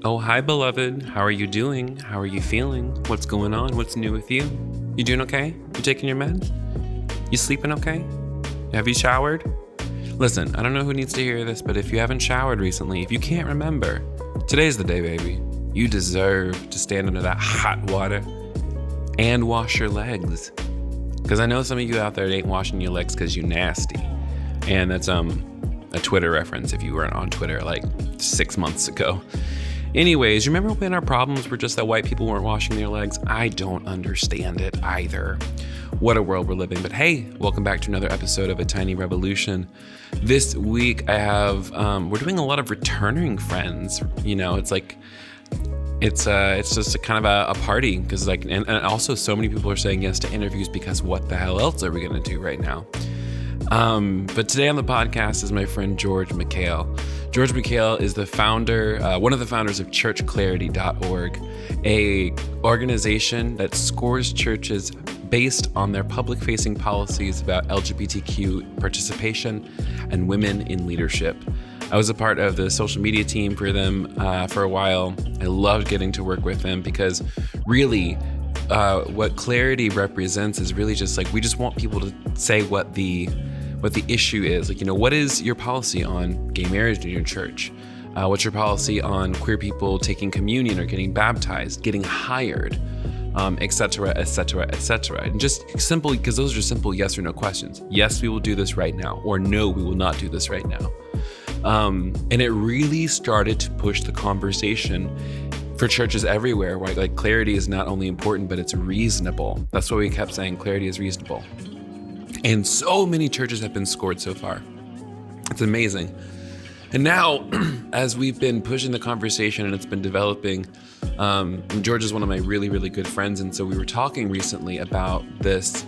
Oh, hi, beloved. How are you doing? How are you feeling? What's going on? What's new with you? You doing okay? You taking your meds? You sleeping okay? Have you showered? Listen, I don't know who needs to hear this, but if you haven't showered recently, if you can't remember, today's the day, baby. You deserve to stand under that hot water and wash your legs. Because I know some of you out there ain't washing your legs because you nasty. And that's a Twitter reference if you weren't on Twitter like 6 months ago. Anyways, remember when our problems were just that white people weren't washing their legs? I don't understand it either. What a world we're living. But hey, welcome back to another episode of A Tiny Revolution. This week I have, we're doing a lot of returning friends. You know, it's like, it's just a kind of a party because and also so many people are saying yes to interviews because what the hell else are we going to do right now? But today on the podcast is my friend George Mekhail. George Mekhail is the founder, one of the founders of churchclarity.org, a organization that scores churches based on their public-facing policies about LGBTQ participation and women in leadership. I was a part of the social media team for them for a while. I loved getting to work with them because really what Clarity represents is really just like, we just want people to say what the issue is. Like, you know, what is your policy on gay marriage in your church? What's your policy on queer people taking communion or getting baptized, getting hired, et cetera, et cetera, et cetera. And just simple, because those are simple yes or no questions. Yes, we will do this right now, or no, we will not do this right now. And it really started to push the conversation for churches everywhere, where like clarity is not only important, but it's reasonable. That's what we kept saying, clarity is reasonable. And so many churches have been scored so far. It's amazing. And now, as we've been pushing the conversation and it's been developing, George is one of my really, really good friends. And so we were talking recently about the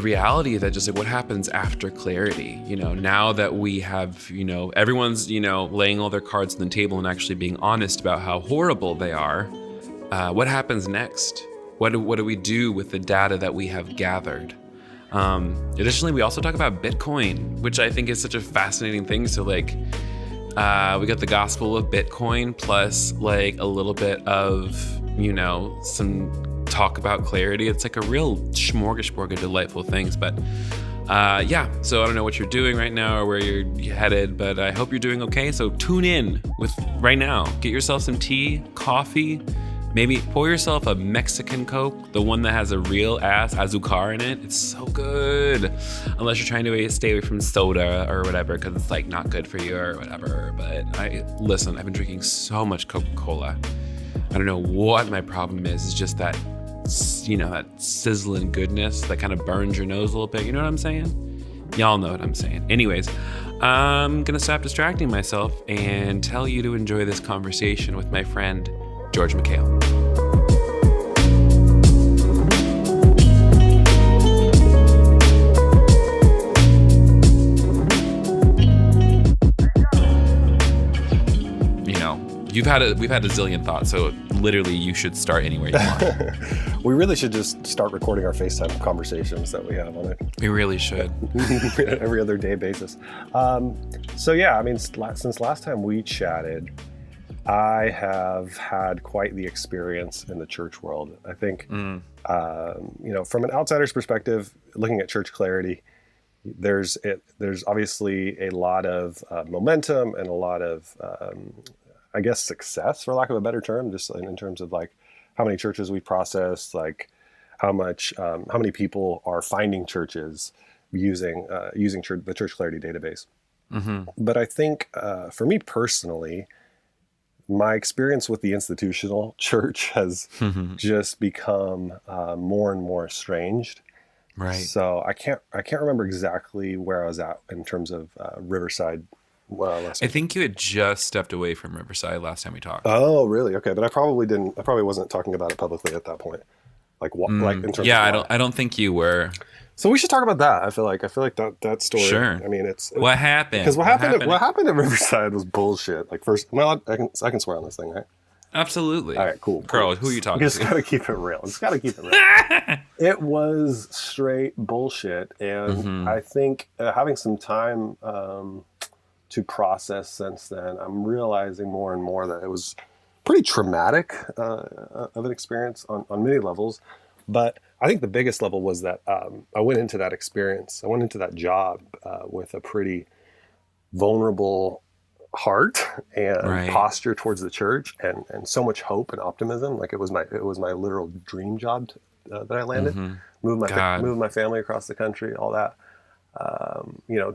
reality that just like what happens after clarity, you know, now that we have, you know, everyone's, you know, laying all their cards on the table and actually being honest about how horrible they are. What happens next? What do we do with the data that we have gathered? Additionally, we also talk about Bitcoin, which I think is such a fascinating thing. So like, we got the gospel of Bitcoin plus like a little bit of, you know, some talk about clarity. It's like a real smorgasbord of delightful things. But yeah, so I don't know what you're doing right now or where you're headed, but I hope you're doing okay. So tune in with right now. Get yourself some tea, coffee. Maybe pour yourself a Mexican Coke, the one that has a real ass azúcar in it. It's so good. Unless you're trying to stay away from soda or whatever, because it's like not good for you or whatever. But listen, I've been drinking so much Coca-Cola. I don't know what my problem is. It's just that, you know, that sizzling goodness that kind of burns your nose a little bit. You know what I'm saying? Y'all know what I'm saying. Anyways, I'm gonna stop distracting myself and tell you to enjoy this conversation with my friend, George Mekhail. You know, we've had a zillion thoughts, so literally you should start anywhere you want. We really should just start recording our FaceTime conversations that we have on it. We really should. Every other day basis. So yeah, I mean, since last time we chatted, I have had quite the experience in the church world. I think, you know, from an outsider's perspective, looking at Church Clarity, there's obviously a lot of momentum and a lot of, I guess, success, for lack of a better term, just in terms of like how many churches we processed, like how many people are finding churches using the Church Clarity database. Mm-hmm. But I think for me personally, my experience with the institutional church has just become more and more estranged. Right. So I can't remember exactly where I was at in terms of Riverside. I think you had just stepped away from Riverside last time we talked. Oh, really? Okay, but I probably wasn't talking about it publicly at that point. Like what? Like in terms. Yeah, of I don't think you were. So we should talk about that. I feel like that story. Sure. I mean, what happened? Because what happened at Riverside was bullshit. Like first, well, I can swear on this thing, right? Absolutely. All right, cool. Carl, who are you talking to? You just gotta keep it real. It was straight bullshit, and I think having some time to process since then. I'm realizing more and more that it was pretty traumatic of an experience on many levels. But I think the biggest level was that I went into that experience, I went into that job with a pretty vulnerable heart and posture towards the church, and so much hope and optimism. Like it was my literal dream job that I landed. Moved my family across the country, all that.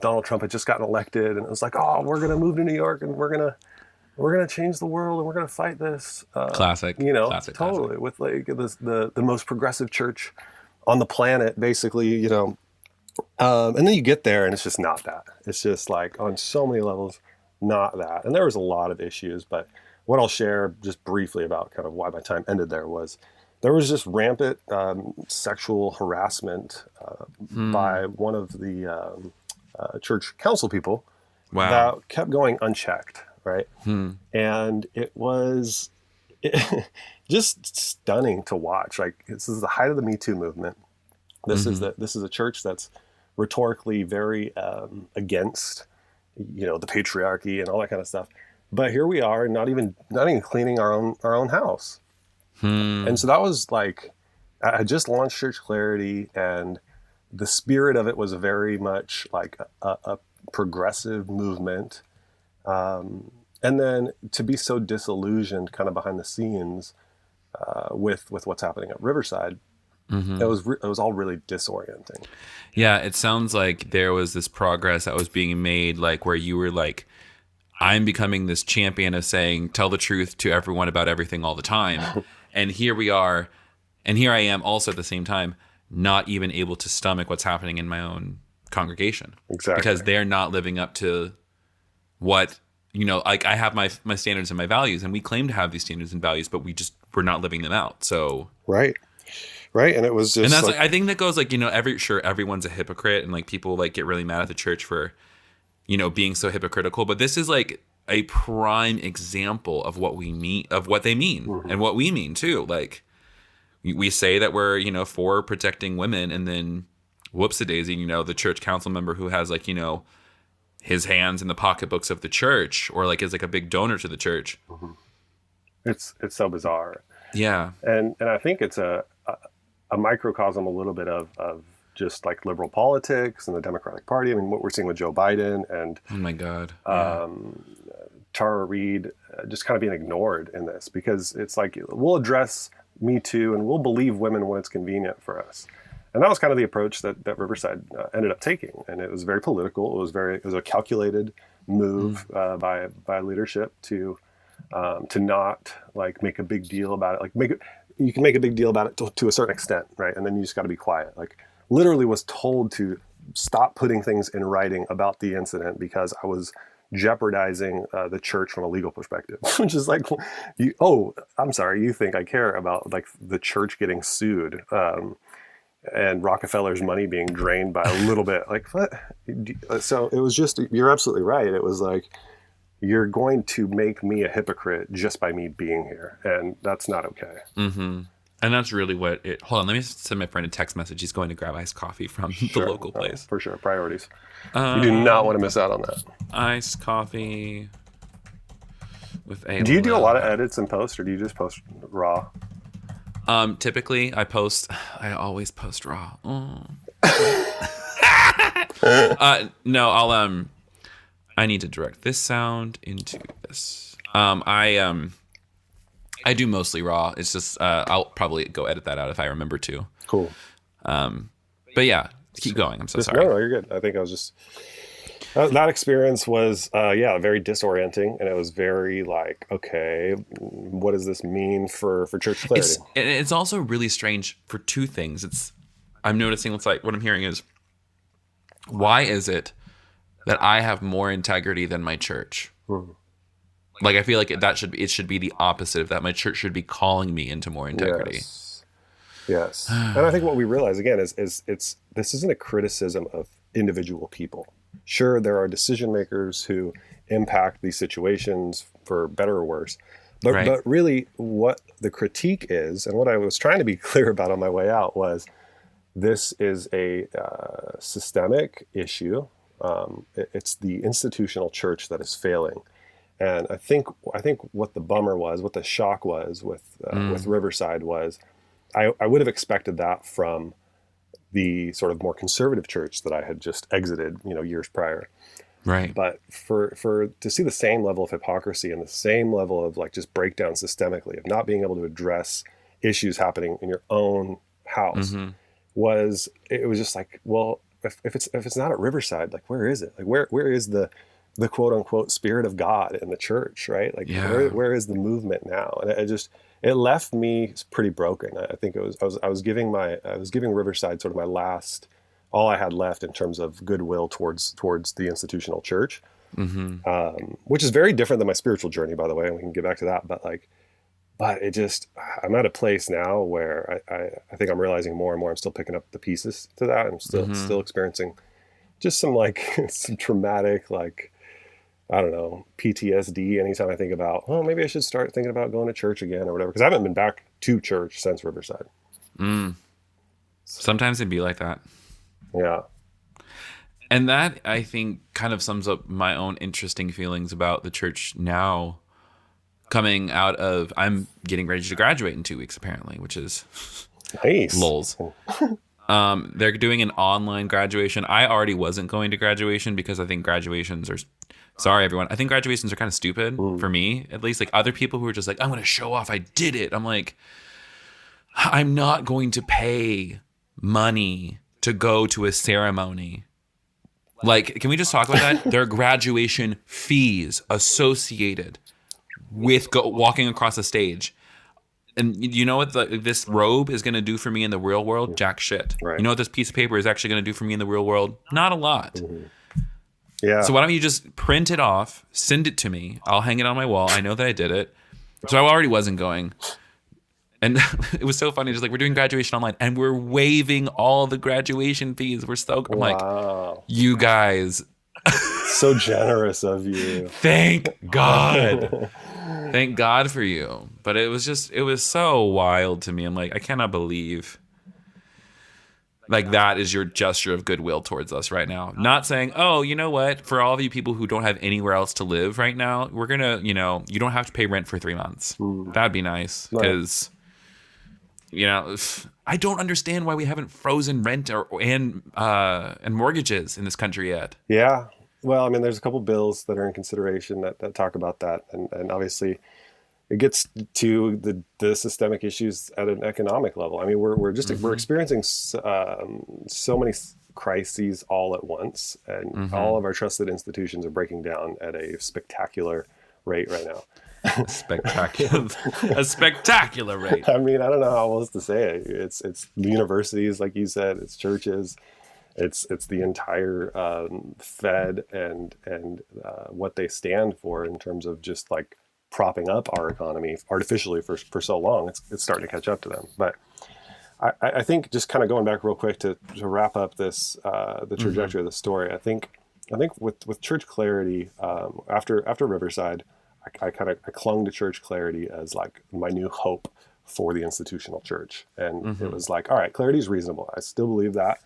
Donald Trump had just gotten elected, and it was like, oh, we're gonna move to New York, and we're gonna change the world, and we're gonna fight this. Classic. Totally classic. With like the most progressive church on the planet, basically. And then you get there, and it's just not that. It's just like on so many levels, not that. And there was a lot of issues, but what I'll share just briefly about kind of why my time ended there was there was just rampant sexual harassment by one of the church council people that kept going unchecked, right? And it was just stunning to watch. Like, this is the height of the Me Too movement. This is a church that's rhetorically very against, the patriarchy and all that kind of stuff. But here we are, not even cleaning our own house. And so that was like, I had just launched Church Clarity, and the spirit of it was very much like a progressive movement. And then to be so disillusioned kind of behind the scenes with what's happening at Riverside, it was all really disorienting. Yeah, it sounds like there was this progress that was being made, like where you were like, I'm becoming this champion of saying, tell the truth to everyone about everything all the time. And here we are, and here I am also at the same time, not even able to stomach what's happening in my own congregation. Exactly. Because they're not living up to what, like I have my standards and my values, and we claim to have these standards and values, but we're not living them out. So Right. And it was just, and that's like, I think that goes like, everyone's a hypocrite, and like people like get really mad at the church for, being so hypocritical. But this is like a prime example of what we mean, of what they mean, and what we mean too. Like we say that we're, for protecting women, and then whoops-a-daisy, the church council member who has like, his hands in the pocketbooks of the church, or like is like a big donor to the church. It's so bizarre. Yeah. And I think it's a microcosm a little bit of just like liberal politics and the Democratic Party. I mean, what we're seeing with Joe Biden and oh my God, Tara Reid just kind of being ignored in this, because it's like, we'll address Me Too and we'll believe women when it's convenient for us. And that was kind of the approach that Riverside ended up taking. And it was very political. It was a calculated move by leadership to not like make a big deal about it. Like you can make a big deal about it to a certain extent, right? And then you just got to be quiet. Like, literally was told to stop putting things in writing about the incident because I was jeopardizing the church from a legal perspective, which is like, I'm sorry, you think I care about like the church getting sued and Rockefeller's money being drained by a little bit? Like, what? So it was just, you're absolutely right. It was like, you're going to make me a hypocrite just by me being here, and that's not okay. And that's really what it... Hold on, let me send my friend a text message. He's going to grab iced coffee from the local place. For sure, priorities. You do not want to miss out on that. Iced coffee with a... Do you do a lot of edits and post, or do you just post raw? Typically, I always post raw. No, I need to direct this sound into this. I do mostly raw. It's just I'll probably go edit that out if I remember to. Cool. But yeah, keep going. I'm so sorry. No, you're good. I think I was just that experience was very disorienting, and it was very like, okay, what does this mean for Church Clarity? It's also really strange for two things. I'm noticing what I'm hearing is, why is it that I have more integrity than my church? Like, I feel like it should be the opposite of that. My church should be calling me into more integrity. Yes. And I think what we realize again is this isn't a criticism of individual people. Sure, there are decision makers who impact these situations for better or worse. But really what the critique is, and what I was trying to be clear about on my way out, was this is a systemic issue It's the institutional church that is failing. And I think what the bummer was, what the shock was with Riverside was, I would have expected that from the sort of more conservative church that I had just exited, years prior. Right. But for to see the same level of hypocrisy and the same level of like just breakdown systemically of not being able to address issues happening in your own house was just like, well, if it's not at Riverside, like where is it? Like where is the quote unquote spirit of God in the church, right? Like where is the movement now? And it left me pretty broken. I think I was giving Riverside sort of my last, all I had left in terms of goodwill towards the institutional church, which is very different than my spiritual journey, by the way. And we can get back to that. But it just, I'm at a place now where I think I'm realizing more and more I'm still picking up the pieces to that. I'm still experiencing just some some traumatic, I don't know, PTSD anytime I think about, oh, maybe I should start thinking about going to church again or whatever. Because I haven't been back to church since Riverside. Sometimes it'd be like that. Yeah. And that, I think, kind of sums up my own interesting feelings about the church now, coming out of, I'm getting ready to graduate in 2 weeks, apparently, which is nice. Lols. They're doing an online graduation. I already wasn't going to graduation because I think graduations are, sorry, everyone, I think graduations are kind of stupid for me, at least. Like other people who are just like, I'm going to show off I did it. I'm like, I'm not going to pay money to go to a ceremony. Like, can we just talk about that? There are graduation fees associated with walking across a stage. And you know what this robe is going to do for me in the real world? Jack shit. Right. You know what this piece of paper is actually going to do for me in the real world? Not a lot. Yeah. So why don't you just print it off, send it to me. I'll hang it on my wall. I know that I did it. So I already wasn't going. And it was so funny. Just like, we're doing graduation online and we're waiving all the graduation fees. I'm like, you guys. So generous of you. Thank God. Thank God for you. But it was so wild to me. I'm like, I cannot believe that is your gesture of goodwill towards us right now. Not saying, oh, you know what? For all of you people who don't have anywhere else to live right now, we're going to, you don't have to pay rent for 3 months. That'd be nice because... I don't understand why we haven't frozen rent and mortgages in this country yet. Yeah. Well, I mean, there's a couple bills that are in consideration that talk about that. And obviously it gets to the systemic issues at an economic level. I mean, we're experiencing so many crises all at once, and all of our trusted institutions are breaking down at a spectacular rate right now. A spectacular rate. I mean, I don't know how else to say it. It's universities, like you said. It's churches. It's the entire Fed and what they stand for in terms of just like propping up our economy artificially for so long. It's starting to catch up to them. But I think just kind of going back real quick to wrap up this the trajectory of the story. I think with Church Clarity after Riverside. I clung to Church Clarity as like my new hope for the institutional church. And it was like, all right, clarity is reasonable. I still believe that.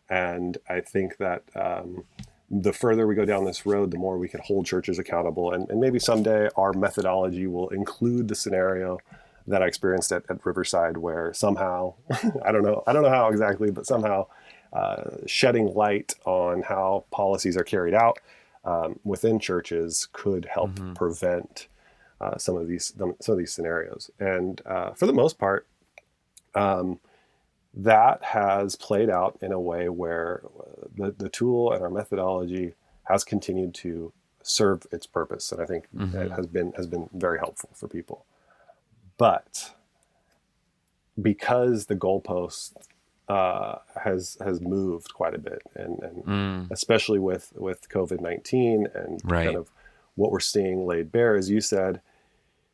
And I think that the further we go down this road, the more we can hold churches accountable. And maybe someday our methodology will include the scenario that I experienced at Riverside, where somehow, I don't know how exactly, but somehow shedding light on how policies are carried out within churches could help prevent some of these scenarios. And for the most part, that has played out in a way where the tool and our methodology has continued to serve its purpose, and I think it has been very helpful for people. But because the goalpost has moved quite a bit, and especially with COVID-19 and kind of what we're seeing laid bare, as you said,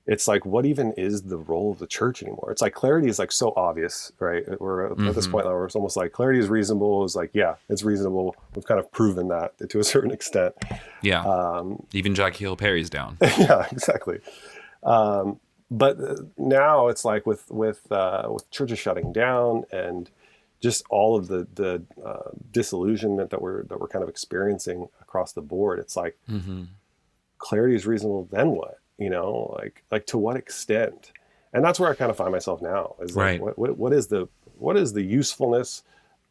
it's like, what even is the role of the church anymore? It's like clarity is like so obvious, right? We're at this point now where it's almost like clarity is reasonable. It's like, yeah, it's reasonable. We've kind of proven that to a certain extent. Yeah. Even Jackie Hill Perry's down. Yeah, exactly. But now it's like with churches shutting down and just all of the disillusionment that we're kind of experiencing across the board. It's like, clarity is reasonable. Then what? Like to what extent? And that's where I kind of find myself now. Is like, Right. what is the usefulness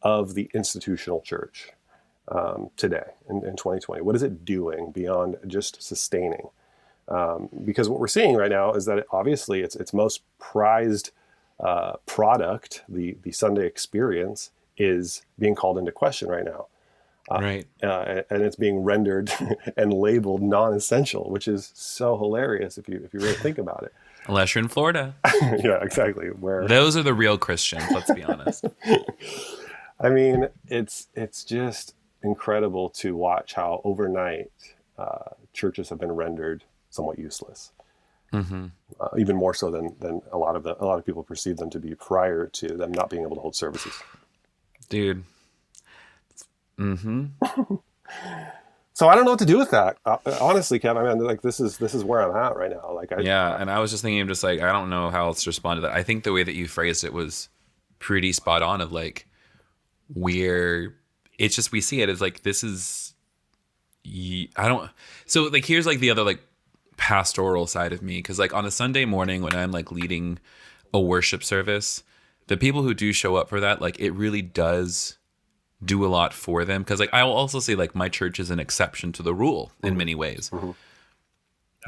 of the institutional church today in 2020? What is it doing beyond just sustaining? Because what we're seeing right now is that obviously its most prized product, the Sunday experience, is being called into question right now. Right. And it's being rendered and labeled non-essential, which is so hilarious if you really think about it. Unless you're in Florida. Yeah, exactly. Where Those are the real Christians, let's be honest. I mean, it's just incredible to watch how overnight churches have been rendered somewhat useless. Even more so than a lot of people perceive them to be prior to them not being able to hold services. Dude. So I don't know what to do with that. Honestly, Kev, I mean, like this is where I'm at right now. Like, And I was just thinking, just like, I don't know how else to respond to that. I think the way that you phrased it was pretty spot on. Of like, it's just, we see it as like, this is, so like, here's like the other like pastoral side of me, because like on a Sunday morning when I'm like leading a worship service, the people who do show up for that, like it really does do a lot for them, because like I'll also say like my church is an exception to the rule in many ways.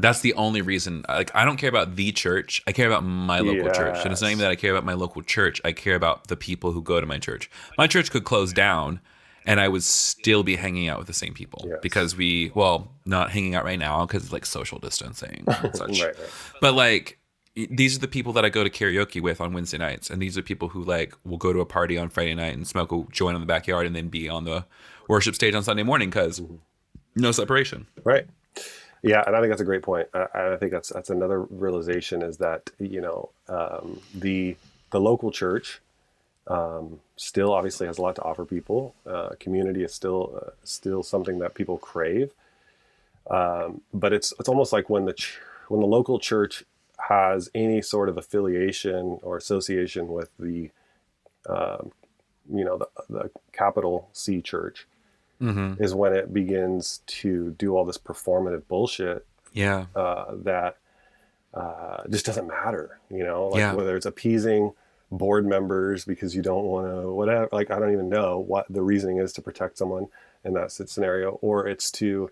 That's the only reason. Like I don't care about the church, I care about my local church. And it's not even that I care about my local church, I care about the people who go to my church. My church could close down and I would still be hanging out with the same people, because not hanging out right now because of like social distancing and such. Right. But like, these are the people that I go to karaoke with on Wednesday nights. And these are people who like will go to a party on Friday night and smoke a joint in the backyard and then be on the worship stage on Sunday morning, because no separation. Right. Yeah. And I think that's a great point. I think that's another realization, is that, the local church still obviously has a lot to offer people. Community is still something that people crave. But it's almost like when the local church has any sort of affiliation or association with the capital C church, is when it begins to do all this performative bullshit. That just doesn't matter, whether it's appeasing board members because you don't want to, whatever, like I don't even know what the reasoning is to protect someone in that scenario, or it's to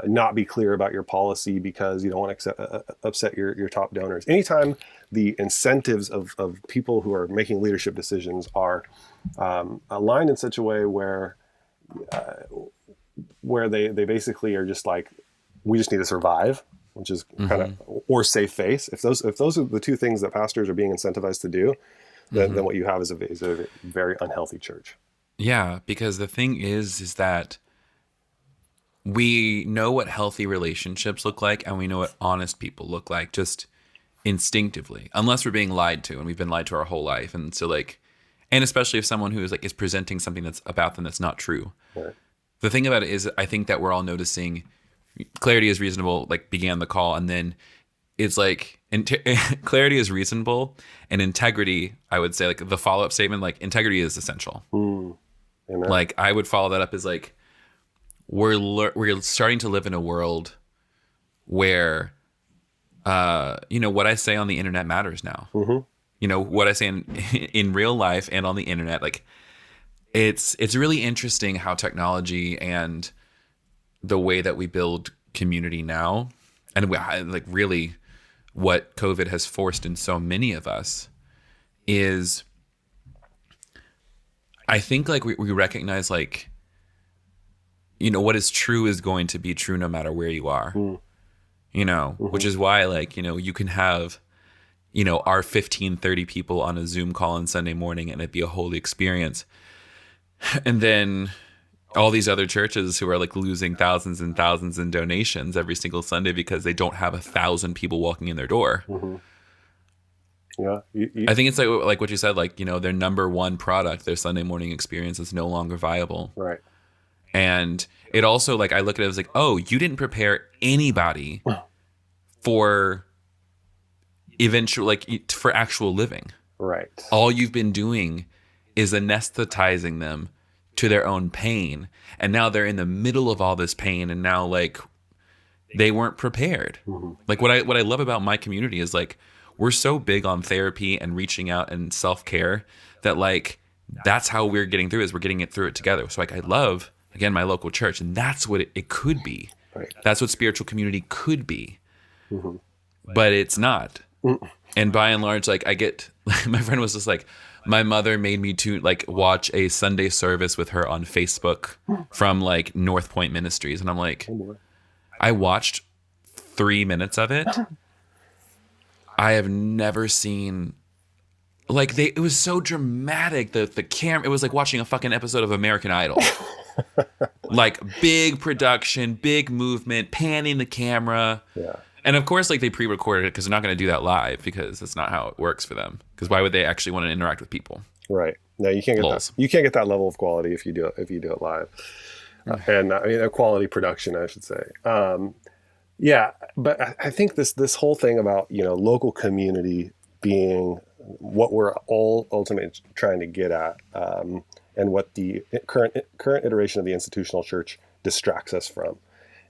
not be clear about your policy because you don't want to upset your top donors. Anytime the incentives of people who are making leadership decisions are aligned in such a way where they basically are just like, we just need to survive, which is kind of, or save face. If those are the two things that pastors are being incentivized to do, then what you have is a very unhealthy church. Yeah, because the thing is that we know what healthy relationships look like, and we know what honest people look like just instinctively, unless we're being lied to, and we've been lied to our whole life. And so like, and especially if someone who is presenting something that's about them that's not true. Right. The thing about it is, I think that we're all noticing clarity is reasonable, like began the call, and then it's like clarity is reasonable, and integrity, I would say, like the follow-up statement, like integrity is essential. Like I would follow that up as like, we're starting to live in a world where what I say on the internet matters now. What I say in real life and on the internet, like it's really interesting how technology and the way that we build community now, and like really what COVID has forced in so many of us, is I think like we recognize like, what is true is going to be true no matter where you are, which is why like, you can have, our 15-30 people on a Zoom call on Sunday morning and it'd be a holy experience. And then all these other churches who are like losing thousands and thousands in donations every single Sunday because they don't have 1,000 people walking in their door. Yeah, I think it's like what you said, like, their number one product, their Sunday morning experience, is no longer viable. Right. And it also, like, I look at it as like, oh, you didn't prepare anybody for eventual, like, for actual living. Right. All you've been doing is anesthetizing them to their own pain. And now they're in the middle of all this pain, and now like they weren't prepared. Like what I love about my community is like we're so big on therapy and reaching out and self-care that like that's how we're getting through we're getting it through it together. So like I love, again, my local church, and that's what it could be. Right. That's what spiritual community could be. But it's not. And by and large, like I get, my friend was just like, my mother made me to like watch a Sunday service with her on Facebook from like North Point Ministries. And I'm like, I watched 3 minutes of it. I have never seen, like it was so dramatic. The camera, it was like watching a fucking episode of American Idol. Like big production, big movement, panning the camera. Yeah. And of course, like they pre-recorded it because they're not going to do that live because that's not how it works for them. Because why would they actually want to interact with people? Right. No, you can't get that. You can't get that level of quality if you do it live. And I mean, a quality production, I should say. Yeah, but I think this whole thing about local community being what we're all ultimately trying to get at, and what the current iteration of the institutional church distracts us from.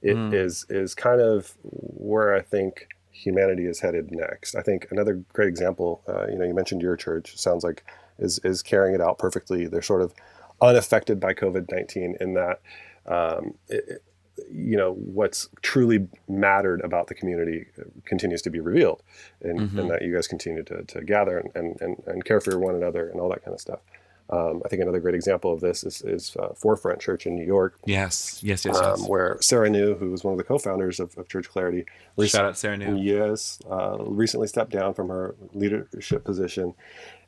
It is kind of where I think humanity is headed next. I think another great example, you mentioned your church, sounds like is carrying it out perfectly. They're sort of unaffected by COVID-19 in that, what's truly mattered about the community continues to be revealed, and that you guys continue to gather and care for one another and all that kind of stuff. I think another great example of this is Forefront Church in New York. Yes. Where Sarah New, who was one of the co-founders of Church Clarity, shout out Sarah New. Yes, recently stepped down from her leadership position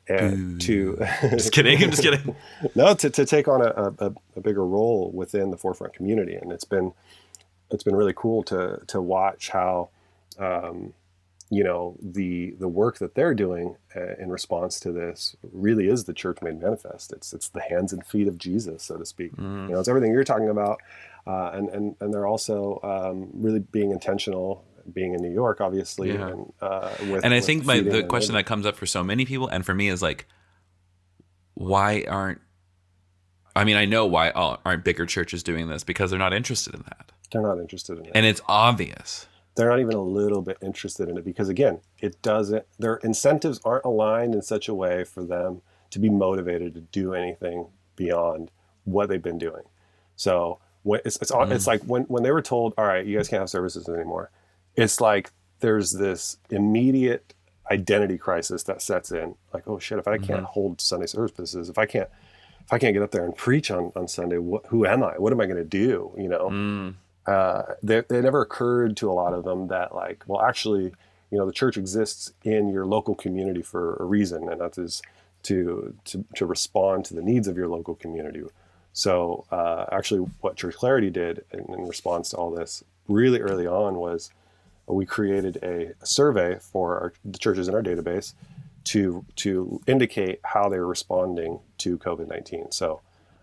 and just kidding. I'm just kidding. No, to take on a bigger role within the Forefront community, and it's been really cool to watch how the work that they're doing in response to this really is the church made manifest. It's the hands and feet of Jesus, so to speak. It's everything you're talking about, and they're also really being intentional, being in New York, obviously. Yeah. And I think the question that comes up for so many people, and for me, is like, why aren't bigger churches doing this? Because they're not interested in that. They're not interested in it. And it's obvious. They're not even a little bit interested in it because, again, their incentives aren't aligned in such a way for them to be motivated to do anything beyond what they've been doing. So it's like when they were told, all right, you guys can't have services anymore, it's like there's this immediate identity crisis that sets in. Like, oh shit, if I can't hold Sunday services, if I can't get up there and preach on Sunday, who am I? What am I going to do? It never occurred to a lot of them that, like, well, actually, the church exists in your local community for a reason, and that is to respond to the needs of your local community. So actually what Church Clarity did in response to all this really early on was we created a survey for the churches in our database to indicate how they were responding to COVID-19. So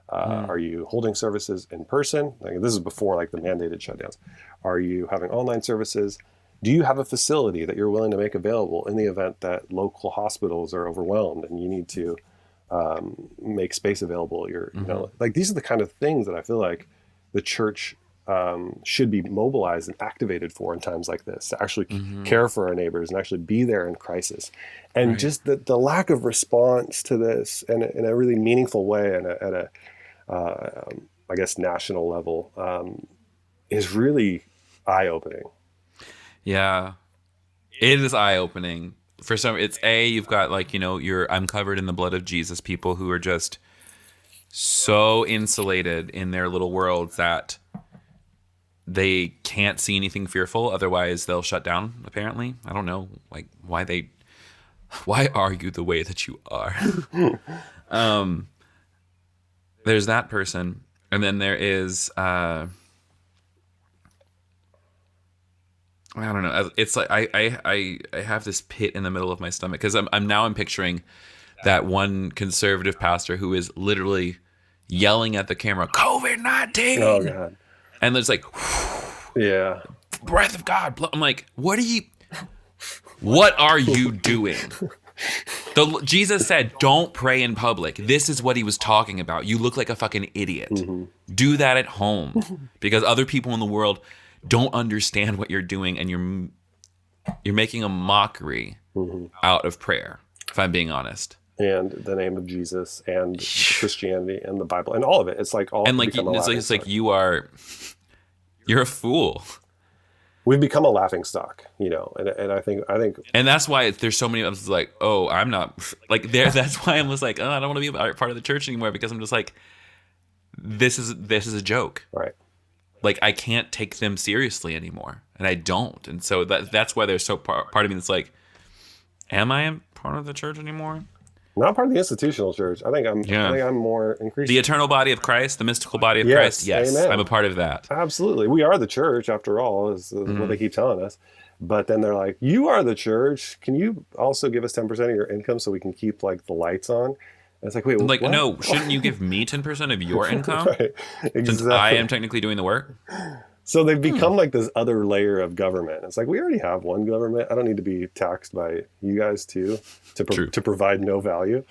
are you holding services in person? Like, this is before like the mandated shutdowns. Are you having online services? Do you have a facility that you're willing to make available in the event that local hospitals are overwhelmed and you need to make space available? Like, these are the kind of things that I feel like the church should be mobilized and activated for in times like this, to actually care for our neighbors and actually be there in crisis. And just the lack of response to this in a really meaningful way and at a I guess national level is really eye-opening. Yeah, it is eye-opening. For some, it's you've got like, I'm covered in the blood of Jesus people who are just so insulated in their little worlds that they can't see anything fearful. Otherwise they'll shut down, apparently. I don't know, like, why are you the way that you are? There's that person. And then there is, I don't know. It's like, I have this pit in the middle of my stomach because I'm picturing that one conservative pastor who is literally yelling at the camera, COVID-19. Oh God. And there's like, yeah, breath of God. I'm like, what are you doing? Jesus said, don't pray in public. This is what he was talking about. You look like a fucking idiot. Do that at home because other people in the world don't understand what you're doing, and you're making a mockery out of prayer, if I'm being honest. And the name of Jesus and Christianity and the Bible and all of it. It's like all, and like it's like you're a fool. We've become a laughing stock, you know, and I think, and that's why there's so many of us like, oh, I'm not like there. That's why I'm just like, oh, I don't want to be a part of the church anymore, because I'm just like, this is a joke, right? Like I can't take them seriously anymore, and I don't, and so that's why there's so part of me that's like, am I a part of the church anymore? Not part of the institutional church. I think I'm more increasing. The eternal body of Christ, the mystical body of Christ. Yes, amen. I'm a part of that. Absolutely. We are the church, after all, is what they keep telling us. But then they're like, you are the church. Can you also give us 10% of your income so we can keep like the lights on? And it's like, wait, like, what? No, shouldn't you give me 10% of your income? Right. Exactly. Since I am technically doing the work? So they've become like this other layer of government. It's like, we already have one government. I don't need to be taxed by you guys too to provide no value.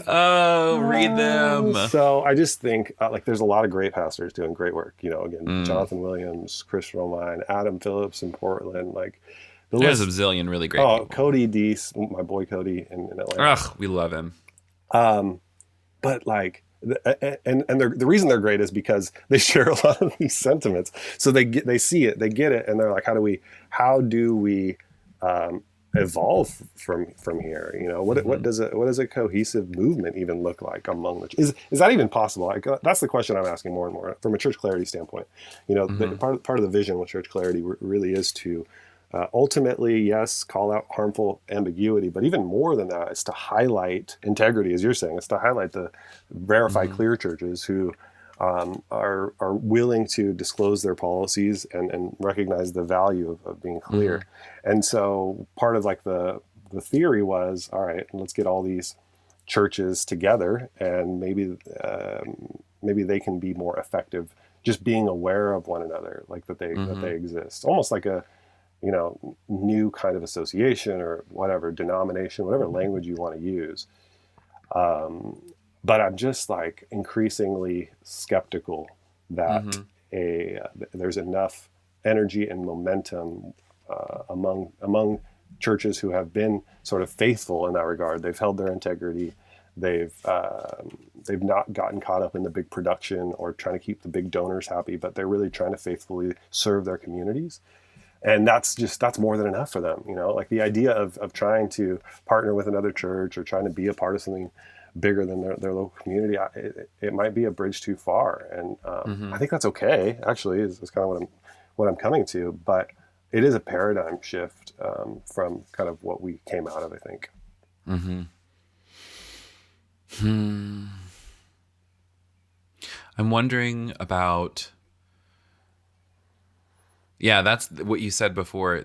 Oh, read them. So I just think like there's a lot of great pastors doing great work. You know, again, Jonathan Williams, Chris Romine, Adam Phillips in Portland. Like there's a zillion really great people. Cody Deese, my boy Cody in Atlanta. Ugh, we love him. But like, and the reason they're great is because they share a lot of these sentiments. So they see it, they get it, and they're like, how do we evolve from here? You know, what does a cohesive movement even look like among the is that even possible? Like, that's the question I'm asking more and more from a church clarity standpoint. You know, part of the vision with church clarity really is to ultimately, yes, call out harmful ambiguity, but even more than that, it's to highlight integrity, as you're saying. It's to highlight the verified clear churches who are willing to disclose their policies and recognize the value of being clear. And so part of like the theory was, all right, let's get all these churches together, and maybe they can be more effective just being aware of one another, like that they exist, almost like a, you know, new kind of association or whatever, denomination, whatever language you want to use. But I'm just like increasingly skeptical that there's enough energy and momentum among churches who have been sort of faithful in that regard. They've held their integrity. They've not gotten caught up in the big production or trying to keep the big donors happy, but they're really trying to faithfully serve their communities. And that's more than enough for them. You know, like the idea of trying to partner with another church or trying to be a part of something bigger than their local community, it might be a bridge too far. And I think that's okay, actually, is kind of what I'm coming to. But it is a paradigm shift from kind of what we came out of, I think. I'm wondering about... Yeah, that's what you said before.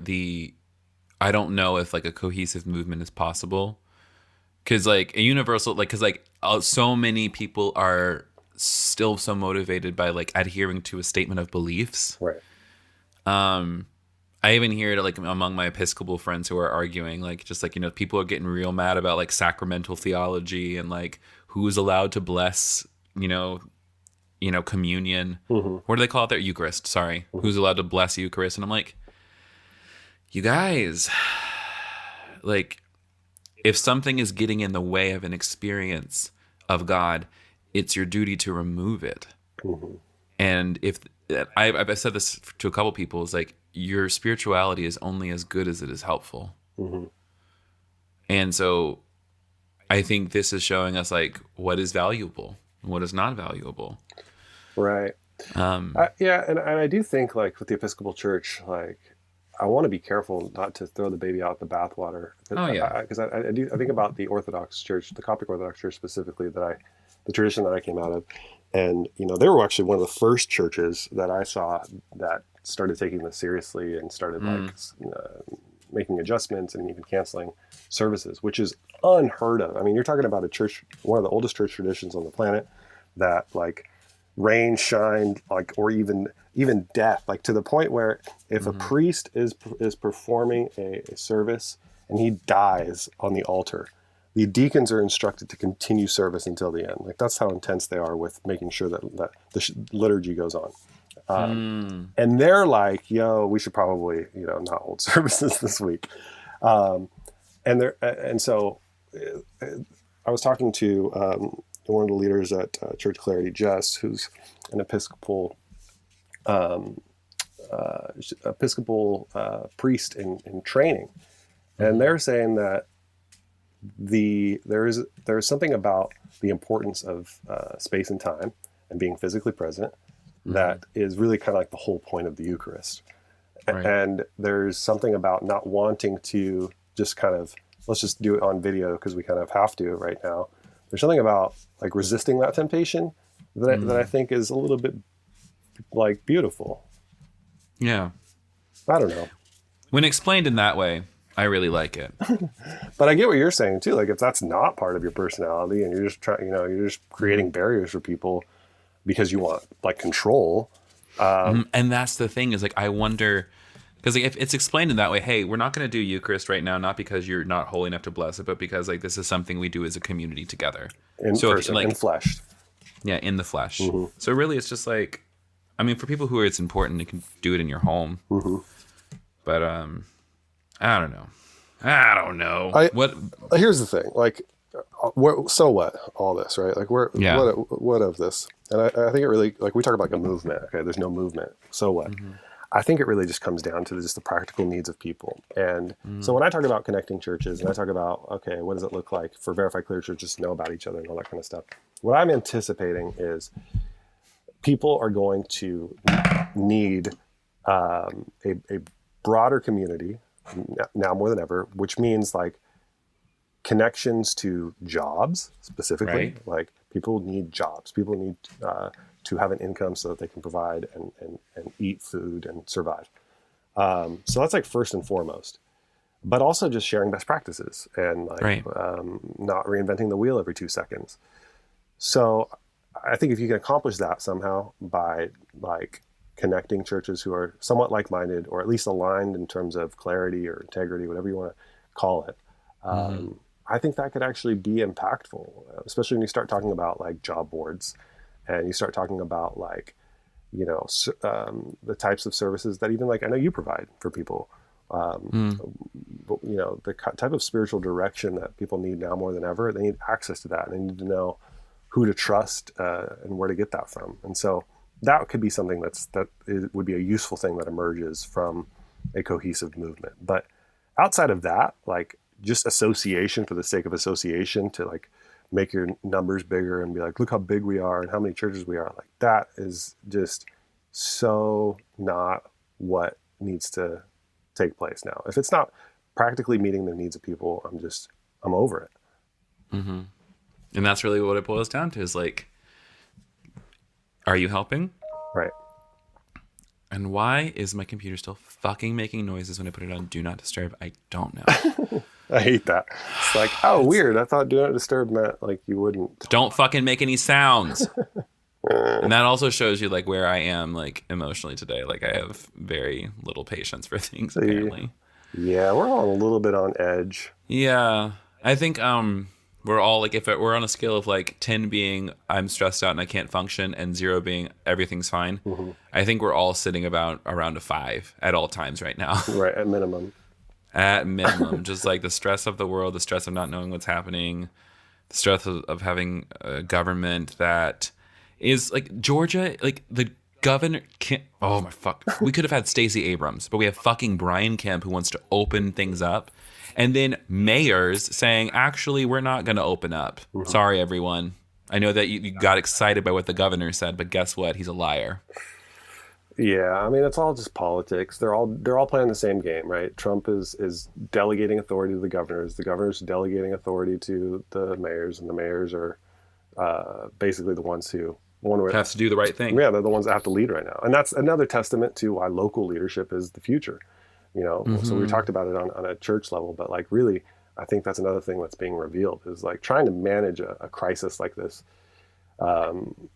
I don't know if like a cohesive movement is possible, because like a universal, like, because like so many people are still so motivated by like adhering to a statement of beliefs. Right. I even hear it like among my Episcopal friends who are arguing, like just like, you know, people are getting real mad about like sacramental theology and like who's allowed to bless, you know, communion. What do they call it there? Eucharist, sorry. Who's allowed to bless Eucharist? And I'm like, you guys, like, if something is getting in the way of an experience of God, it's your duty to remove it. And if I've said this to a couple people, it's like, your spirituality is only as good as it is helpful. And so I think this is showing us like what is valuable and what is not valuable. Right. Yeah, and I do think like with the Episcopal Church, like I want to be careful not to throw the baby out the bathwater. Because I think about the Orthodox Church, the Coptic Orthodox Church specifically, the tradition that I came out of, and you know they were actually one of the first churches that I saw that started taking this seriously and started like making adjustments and even canceling services, which is unheard of. I mean, you're talking about a church, one of the oldest church traditions on the planet, that like rain, shine, like, or even death, like to the point where if a priest is performing a service and he dies on the altar, the deacons are instructed to continue service until the end. Like, that's how intense they are with making sure that the liturgy goes on. And they're like, yo, we should probably, not hold services this week. And so I was talking to one of the leaders at Church Clarity, Jess, who's an Episcopal priest in training, and they're saying that there is something about the importance of space and time and being physically present that is really kind of like the whole point of the Eucharist. Right. And there's something about not wanting to just kind of, let's just do it on video because we kind of have to right now. There's something about like resisting that temptation that I think is a little bit like beautiful. Yeah. I don't know. When explained in that way, I really like it. But I get what you're saying too. Like, if that's not part of your personality and you're just trying, you're just creating barriers for people because you want like control. And that's the thing is, like, I wonder, because like, if it's explained in that way, hey, we're not going to do Eucharist right now, not because you're not holy enough to bless it, but because like this is something we do as a community together. In person, in flesh. Yeah, in the flesh. So really it's just like, I mean, for people who it's important, you can do it in your home. But I don't know. Here's the thing, like, so what? All this, right? Like, what of this? And I think it really, like, we talk about like a movement. Okay, there's no movement. So what? I think it really just comes down to just the practical needs of people. And so when I talk about connecting churches, and I talk about, okay, what does it look like for Verified Clear churches to know about each other and all that kind of stuff? What I'm anticipating is people are going to need a broader community now more than ever, which means like connections to jobs specifically. Right. Like, people need jobs. People need to have an income so that they can provide and eat food and survive. So that's like first and foremost. But also just sharing best practices and like not reinventing the wheel every 2 seconds. So I think if you can accomplish that somehow by like connecting churches who are somewhat like-minded or at least aligned in terms of clarity or integrity, whatever you want to call it, I think that could actually be impactful, especially when you start talking about like job boards and you start talking about like, the types of services that even like I know you provide for people. But, the type of spiritual direction that people need now more than ever, they need access to that. And they need to know who to trust and where to get that from. And so that could be something would be a useful thing that emerges from a cohesive movement. But outside of that, like just association for the sake of association to like make your numbers bigger and be like, look how big we are and how many churches we are. Like, that is just so not what needs to take place now. If it's not practically meeting the needs of people, I'm over it. And that's really what it boils down to is like, are you helping? Right. And why is my computer still fucking making noises when I put it on Do Not Disturb? I don't know. I hate that. It's like, weird. I thought Do Not Disturb meant like you wouldn't. Don't fucking make any sounds. And that also shows you like where I am like emotionally today. Like, I have very little patience for things apparently. Yeah, we're all a little bit on edge. Yeah. I think we're all like, if we're on a scale of like 10 being I'm stressed out and I can't function and 0 being everything's fine, I think we're all sitting around a 5 at all times right now. Right, at minimum. At minimum. Just like the stress of the world, the stress of not knowing what's happening, the stress of having a government that is like Georgia, like the governor can't, oh my fuck. We could have had Stacey Abrams, but we have fucking Brian Kemp who wants to open things up. And then mayors saying, actually, we're not going to open up. Sorry, everyone. I know that you got excited by what the governor said, but guess what? He's a liar. Yeah, I mean, it's all just politics. They're all playing the same game, right? Trump is delegating authority to the governors. The governors delegating authority to the mayors, and the mayors are basically the ones who have to do the right thing. Yeah, they're the ones that have to lead right now. And that's another testament to why local leadership is the future. So we talked about it on a church level, but like really, I think that's another thing that's being revealed is like trying to manage a crisis like this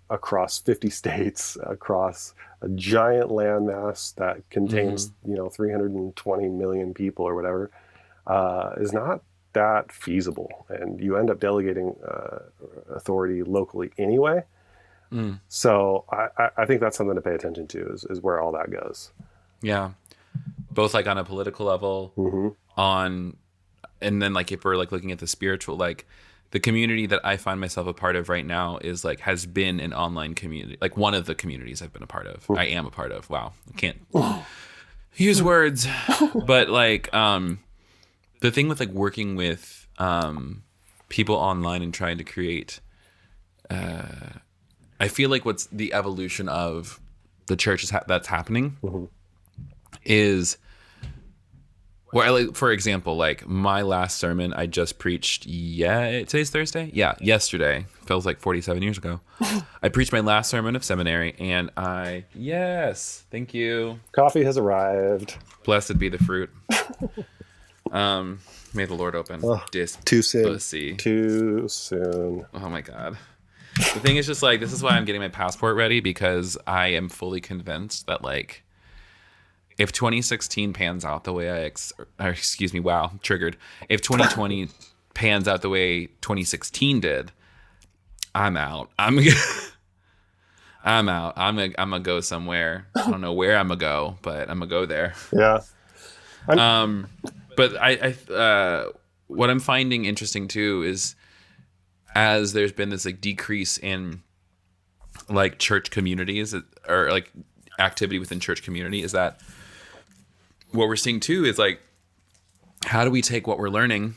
across 50 states, across a giant landmass that contains, 320 million people or whatever, is not that feasible. And you end up delegating authority locally anyway. So I think that's something to pay attention to is where all that goes. Yeah. Both like on a political level, and then like if we're like looking at the spiritual, like the community that I find myself a part of right now is like has been an online community, like one of the communities I've been a part of. I am a part of. Wow, I can't use words, but like the thing with like working with people online and trying to create, I feel like what's the evolution of the church that's happening is. Well, like, for example, like my last sermon I just preached, today's Thursday? Yeah, yesterday. Feels like 47 years ago. I preached my last sermon of seminary, and thank you. Coffee has arrived. Blessed be the fruit. May the Lord open. Too soon. Pussy. Too soon. Oh my God. The thing is just like, this is why I'm getting my passport ready, because I am fully convinced that like, if 2016 pans out the way triggered. If 2020 pans out the way 2016 did, I'm out. I'm out. I'm gonna go somewhere. I don't know where I'm gonna go, but I'm gonna go there. Yeah. But I what I'm finding interesting too is as there's been this like decrease in like church communities or like activity within church community, is that what we're seeing too is like, how do we take what we're learning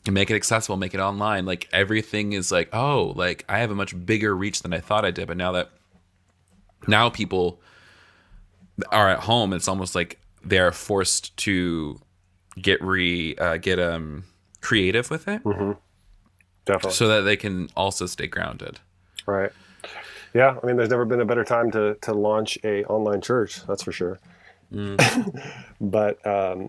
and make it accessible, make it online? Like everything is like, oh, like I have a much bigger reach than I thought I did. But now people are at home, it's almost like they're forced to get creative with it. Definitely. So that they can also stay grounded. Right. Yeah. I mean, there's never been a better time to launch a online church. That's for sure. But I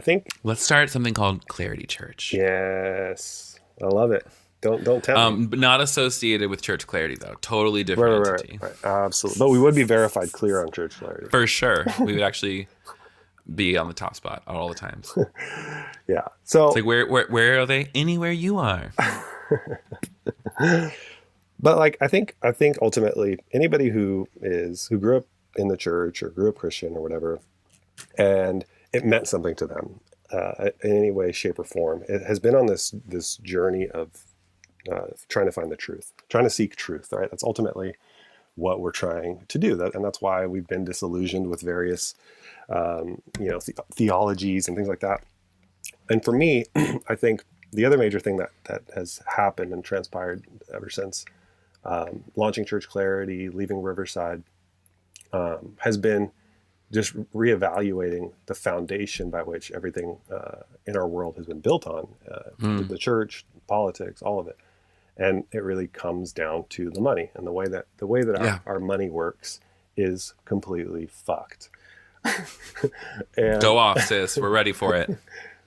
think let's start something called Clarity Church. Yes, I love it. Don't tell me. But not associated with Church Clarity though. Totally different entity. Right. Absolutely. But we would be verified clear on Church Clarity for sure. We would actually be on the top spot at all the times. Yeah. So it's like where are they? Anywhere you are. But like I think ultimately anybody who grew up in the church or grew up Christian or whatever, and it meant something to them in any way, shape, or form, it has been on this journey of trying to find the truth, trying to seek truth. Right? That's ultimately what we're trying to do. And that's why we've been disillusioned with various, theologies and things like that. And for me, I think the other major thing that has happened and transpired ever since launching Church Clarity, leaving Riverside, has been just reevaluating the foundation by which everything in our world has been built on, the church, politics, all of it. And it really comes down to the money, and the way that our money works is completely fucked. And go off, sis. We're ready for it.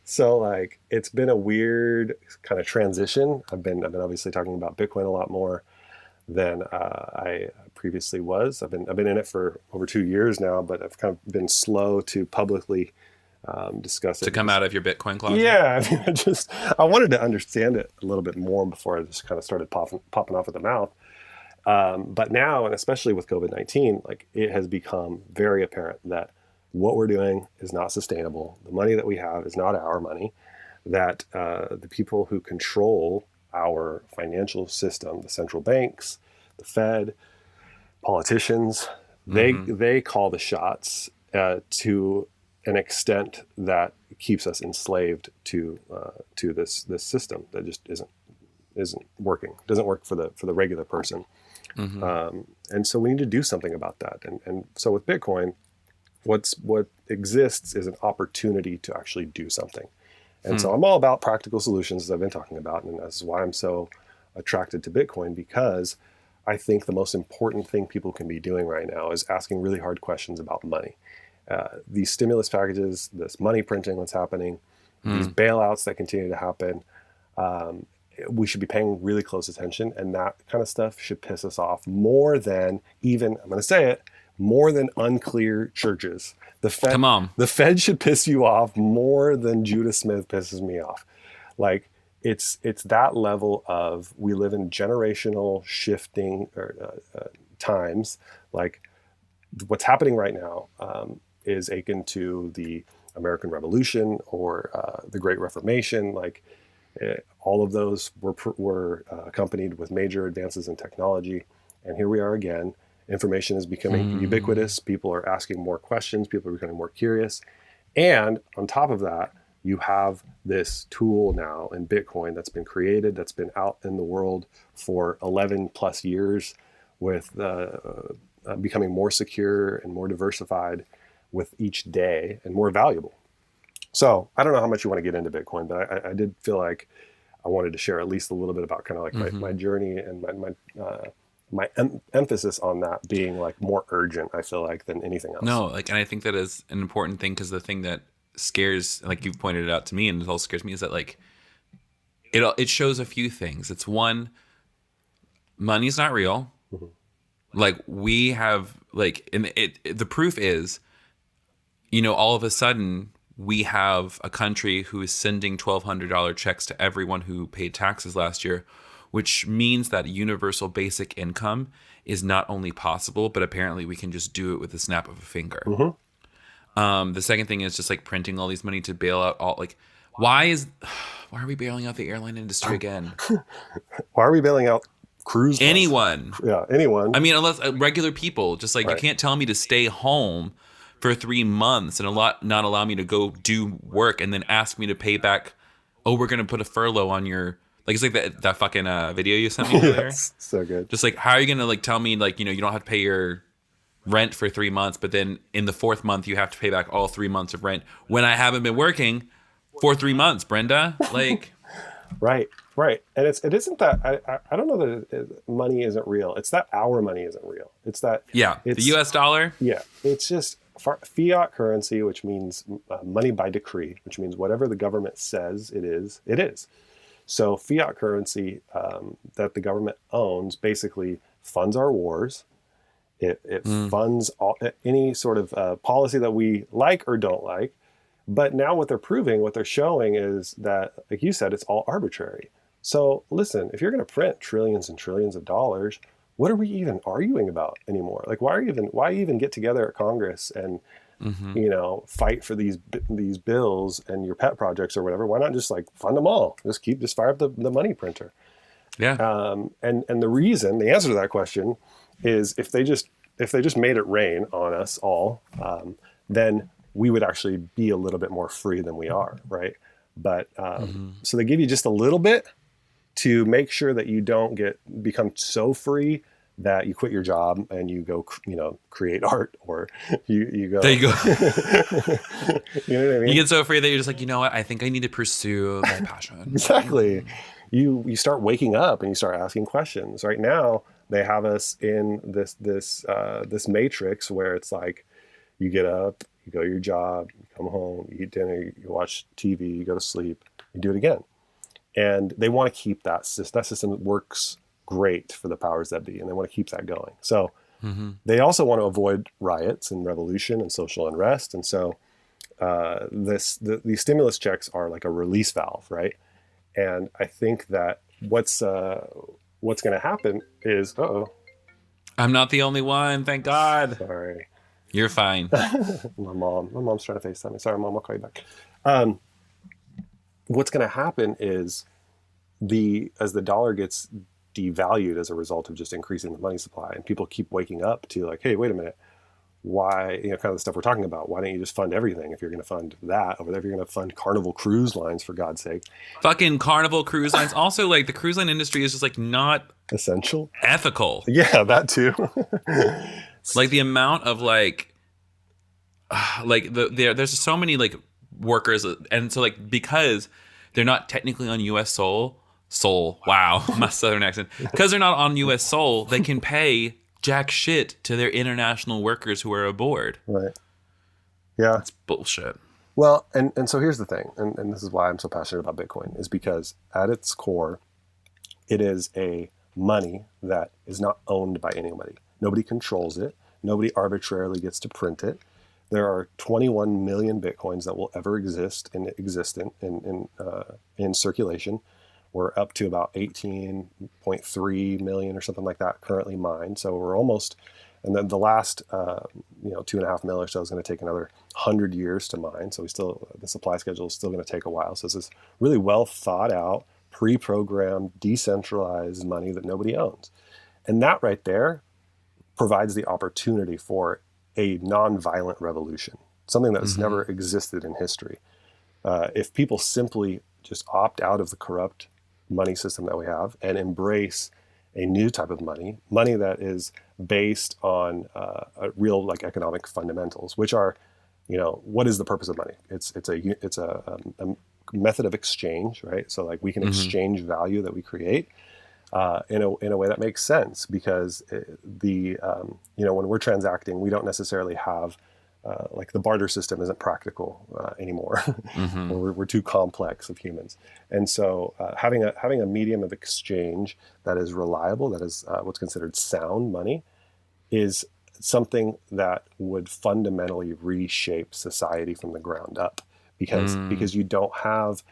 So like, it's been a weird kind of transition. I've been obviously talking about Bitcoin a lot more than I previously was. I've been in it for over 2 years now, but I've kind of been slow to publicly discuss it. To come out of your Bitcoin closet? Yeah, I mean, I wanted to understand it a little bit more before I just kind of started popping off at the mouth. But now, and especially with COVID-19, like it has become very apparent that what we're doing is not sustainable. The money that we have is not our money. That the people who control our financial system, the central banks, the Fed, politicians, they call the shots to an extent that keeps us enslaved to this system that just isn't working. Doesn't work for the regular person. And so we need to do something about that. And so with Bitcoin, what exists is an opportunity to actually do something. And so I'm all about practical solutions, as I've been talking about, and that's why I'm so attracted to Bitcoin, because I think the most important thing people can be doing right now is asking really hard questions about money. These stimulus packages, this money printing that's happening, these bailouts that continue to happen, we should be paying really close attention, and that kind of stuff should piss us off more than even, I'm going to say it, more than unclear churches. Come on. The Fed should piss you off more than Judah Smith pisses me off. Like, it's that level of, we live in generational shifting times. Like, what's happening right now is akin to the American Revolution or the Great Reformation. Like, all of those were accompanied with major advances in technology, and here we are again. Information is becoming ubiquitous. People are asking more questions. People are becoming more curious. And on top of that, you have this tool now in Bitcoin that's been created, that's been out in the world for 11 plus years, with becoming more secure and more diversified with each day and more valuable. So I don't know how much you want to get into Bitcoin, but I did feel like I wanted to share at least a little bit about kind of like my journey and my emphasis on that being like more urgent, I feel like, than anything else. No, like, and I think that is an important thing, because the thing that scares, like you've pointed it out to me, and it all scares me, is that like it shows a few things. It's one, money's not real. Like, we have, like, and the proof is, all of a sudden we have a country who is sending $1,200 checks to everyone who paid taxes last year, which means that universal basic income is not only possible, but apparently we can just do it with the snap of a finger. The second thing is just like printing all these money to bail out all, like, why are we bailing out the airline industry again? Why are we bailing out cruise lines? Anyone. Yeah, anyone. I mean, unless regular people, just like, Right. You can't tell me to stay home for 3 months and not allow me to go do work, and then ask me to pay back. Oh, we're going to put a furlough on your, like, it's like that fucking video you sent me earlier. Yes, so good. Just like, how are you going to like tell me, like, you don't have to pay your rent for 3 months, but then in the 4th month you have to pay back all 3 months of rent when I haven't been working for 3 months, Brenda? Like, Right. And it isn't that, I don't know that money isn't real. It's that our money isn't real. It's that. yeah, the US dollar. Yeah. It's just fiat currency, which means money by decree, which means whatever the government says it is, it is. So fiat currency that the government owns basically funds our wars. It funds any sort of policy that we like or don't like. But now what they're showing is that, like you said, it's all arbitrary. So listen, if you're going to print trillions and trillions of dollars, what are we even arguing about anymore? Like, why even get together at Congress and fight for these bills and your pet projects or whatever? Why not just like fund them all? Just fire up the money printer. Yeah. And the answer to that question is, if they just made it rain on us all, then we would actually be a little bit more free than we are, right? But so they give you just a little bit to make sure that you don't become so free that you quit your job and you go, create art, or you go. There you go. You know what I mean? You get so free that you're just like, you know what? I think I need to pursue my passion. Exactly. You start waking up and you start asking questions. Right now, they have us in this matrix where it's like, you get up, you go to your job, you come home, you eat dinner, you watch TV, you go to sleep, you do it again. And they want to keep that system. That system works great for the powers that be, and they want to keep that going. So they also want to avoid riots and revolution and social unrest. And so these stimulus checks are like a release valve, right? And I think that what's going to happen is, I'm not the only one, thank God. Sorry. You're fine. My mom's trying to FaceTime me. Sorry, Mom, I'll call you back. What's going to happen is as the dollar gets devalued as a result of just increasing the money supply, and people keep waking up to like, hey, wait a minute, why, kind of the stuff we're talking about, why don't you just fund everything? If you're going to fund that over there, if you're going to fund Carnival Cruise Lines, for God's sake. Fucking Carnival Cruise Lines. Also, like, the cruise line industry is just like not essential, ethical. Yeah, that too. Like, the amount of like there's so many like workers, and so like, because they're not technically on US soil, wow, my southern accent, because they're not on US soil, they can pay jack shit to their international workers who are aboard. Right. Yeah. That's bullshit. Well, and so here's the thing, and this is why I'm so passionate about Bitcoin, is because at its core, It is a money that is not owned by anybody. Nobody controls it. Nobody arbitrarily gets to print it. There are 21 million Bitcoins that will ever exist in circulation. We're up to about 18.3 million or something like that currently mined. So we're almost, and then the last 2.5 mil or so is going to take another 100 years to mine. So the supply schedule is still going to take a while. So this is really well thought out, pre-programmed, decentralized money that nobody owns. And that right there provides the opportunity for a non-violent revolution, something that's never existed in history. If people simply just opt out of the corrupt money system that we have and embrace a new type of money that is based on real like economic fundamentals, which are, what is the purpose of money? It's a method of exchange, right? So like we can exchange value that we create in a way that makes sense, because when we're transacting, we don't necessarily have like the barter system isn't practical anymore. We're too complex of humans, and so having a medium of exchange that is reliable, that is what's considered sound money, is something that would fundamentally reshape society from the ground up, because you don't have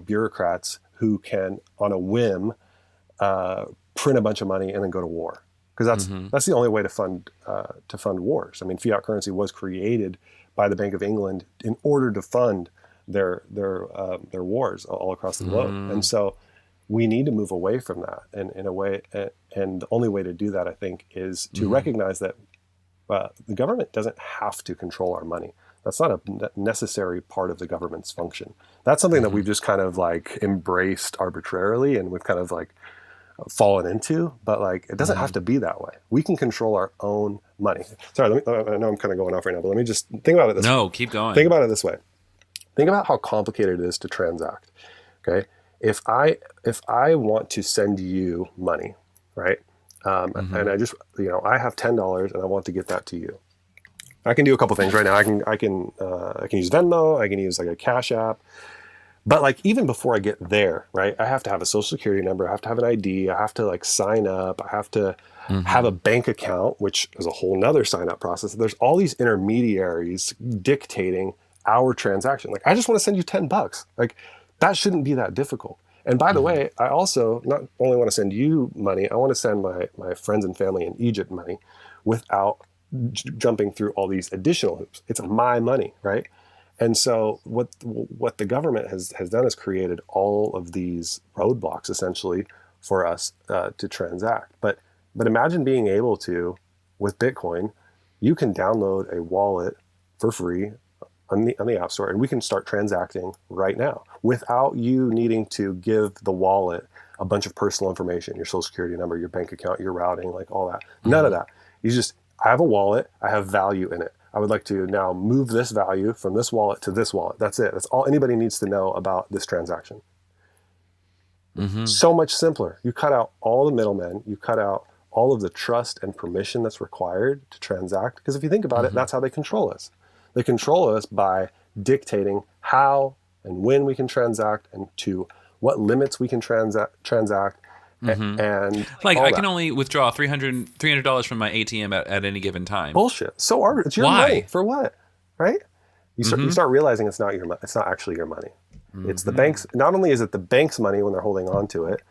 bureaucrats who can on a whim print a bunch of money and then go to war, because that's the only way to fund wars. I mean, fiat currency was created by the Bank of England in order to fund their wars all across the globe, and so we need to move away from that. And in a way, and the only way to do that, I think, is to recognize that the government doesn't have to control our money. That's not a necessary part of the government's function. That's something that we've just kind of like embraced arbitrarily, and we've kind of like fallen into, but like it doesn't have to be that way. We can control our own money. Sorry, I know I'm kind of going off right now, but let me just think about it this way. No, keep going. Think about it this way. Think about how complicated it is to transact. Okay, if I want to send you money, right, and I just I have $10 and I want to get that to you, I can do a couple things right now. I can use Venmo. I can use like a Cash App. But like even before I get there, right, I have to have a social security number. I have to have an ID. I have to like sign up. I have to have a bank account, which is a whole nother sign up process. There's all these intermediaries dictating our transaction. Like I just want to send you $10. Like that shouldn't be that difficult. And by the way, I also not only want to send you money, I want to send my friends and family in Egypt money without jumping through all these additional hoops. It's my money, right? And so what the government has done is created all of these roadblocks essentially for us to transact. But imagine being able to, with Bitcoin, you can download a wallet for free on the App Store, and we can start transacting right now without you needing to give the wallet a bunch of personal information, your social security number, your bank account, your routing, like all that. None of that. I have a wallet, I have value in it. I would like to now move this value from this wallet to this wallet. That's it. That's all anybody needs to know about this transaction. So much simpler. You cut out all the middlemen. You cut out all of the trust and permission that's required to transact. Because if you think about it, that's how they control us. They control us by dictating how and when we can transact and to what limits we can transact. And like I can only withdraw $300 from my ATM at any given time. Bullshit. So it's your money for what, right? You start realizing it's not your money. It's not actually your money. It's the bank's. Not only is it the bank's money when they're holding on to it,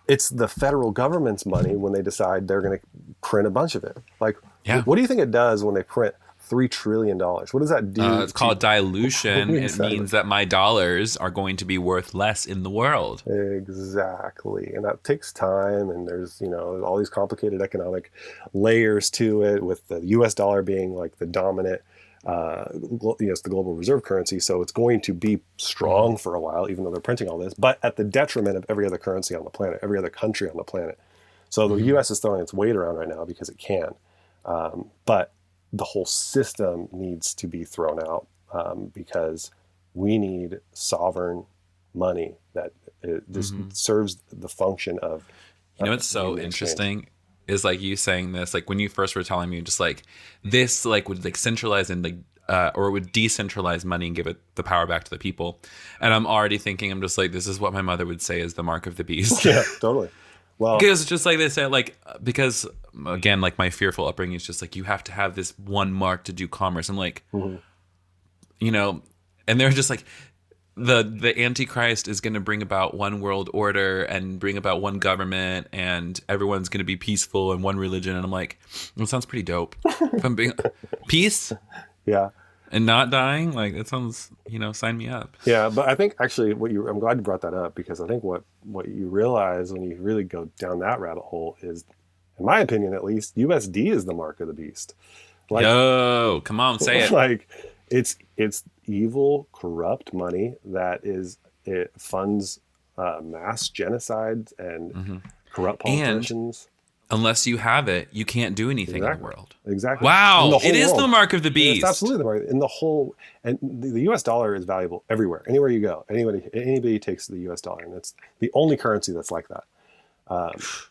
it's the federal government's money when they decide they're going to print a bunch of it. Like, what do you think it does when they print $3 trillion? What does that do? It's called dilution. It means that my dollars are going to be worth less in the world. Exactly. And that takes time. And there's, all these complicated economic layers to it, with the US dollar being like the dominant, it's the global reserve currency. So it's going to be strong for a while, even though they're printing all this, but at the detriment of every other currency on the planet, every other country on the planet. So the US is throwing its weight around right now because it can. But the whole system needs to be thrown out because we need sovereign money that just serves the function of. What's so interesting is like you saying this, like when you first were telling me, just like this, like would like centralize in like or it would decentralize money and give it the power back to the people. And I'm already thinking, I'm just like, this is what my mother would say is the mark of the beast. Yeah, totally. Well, because it's just like they said, like, because again, like my fearful upbringing is just like, you have to have this one mark to do commerce. I'm like, you know, and they're just like, the Antichrist is going to bring about one world order and bring about one government, and everyone's going to be peaceful and one religion. And I'm like, it sounds pretty dope. If I'm being peace, yeah. and not dying, like that sounds, sign me up. Yeah, but I think actually I'm glad you brought that up, because I think what you realize when you really go down that rabbit hole is, in my opinion at least, USD is the mark of the beast. Like, yo, come on, say it. Like it's evil, corrupt money it funds mass genocide and corrupt politicians. Unless you have it, you can't do anything in the world. Exactly. Wow, it is the mark of the beast. It's absolutely the mark. In the whole, and the U.S. dollar is valuable everywhere, anywhere you go. Anybody takes the U.S. dollar, and it's the only currency that's like that.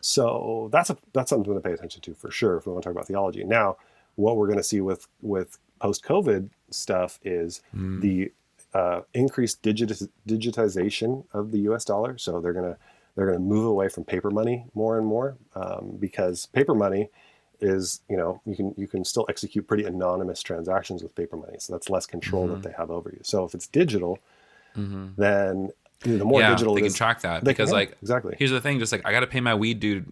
So that's something to pay attention to for sure if we want to talk about theology. Now, what we're going to see with post-COVID stuff is the increased digitization of the U.S. dollar. So they're going to move away from paper money more and more, because paper money is, you can still execute pretty anonymous transactions with paper money. So that's less control that they have over you. So if it's digital, then the more digital they it can is, track that, because exactly. Here's the thing, just like I got to pay my weed dude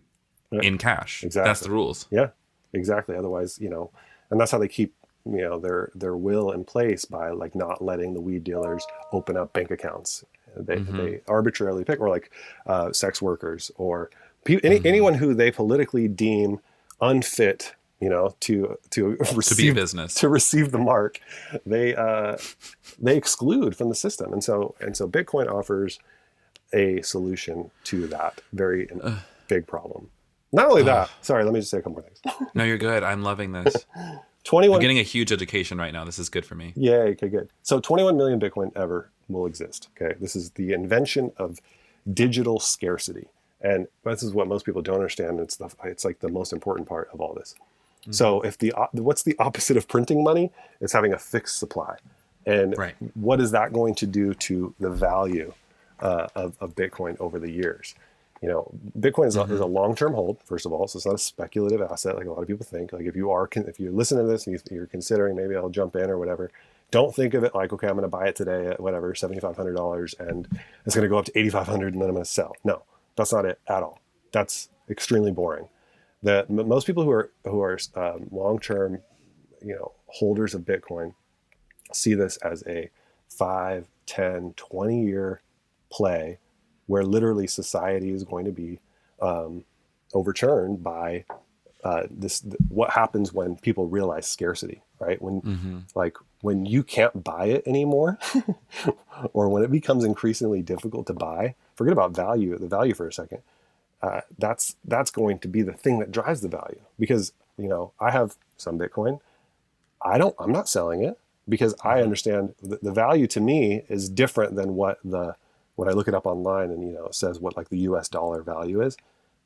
in cash. Exactly. That's the rules. Yeah, exactly. Otherwise, and that's how they keep, their will in place, by like not letting the weed dealers open up bank accounts. They arbitrarily pick, or like sex workers, or anyone who they politically deem unfit, to receive business, to receive the mark, they exclude from the system. And so Bitcoin offers a solution to that very big problem. Not only that, sorry, let me just say a couple more things. No, you're good. I'm loving this. 21. I'm getting a huge education right now. This is good for me. Yeah. Okay, good. So 21 million Bitcoin ever will exist. Okay. This is the invention of digital scarcity. And this is what most people don't understand. It's like the most important part of all this. So what's the opposite of printing money? It's having a fixed supply. And what is that going to do to the value of Bitcoin over the years? Bitcoin is a long-term hold, first of all, so it's not a speculative asset like a lot of people think. Like if you listen to this and you're considering maybe I'll jump in or whatever, don't think of it like, okay, I'm going to buy it today at whatever, $7,500, and it's going to go up to $8,500 and then I'm going to sell. No, that's not it at all. That's extremely boring. Most people who are long-term, holders of Bitcoin see this as a 5, 10, 20-year play, where literally society is going to be overturned by what happens when people realize scarcity, right? When you can't buy it anymore, or when it becomes increasingly difficult to buy, forget about the value for a second. That's going to be the thing that drives the value, because I have some Bitcoin. I'm not selling it, because I understand the value to me is different than when I look it up online and it says what like the US dollar value is.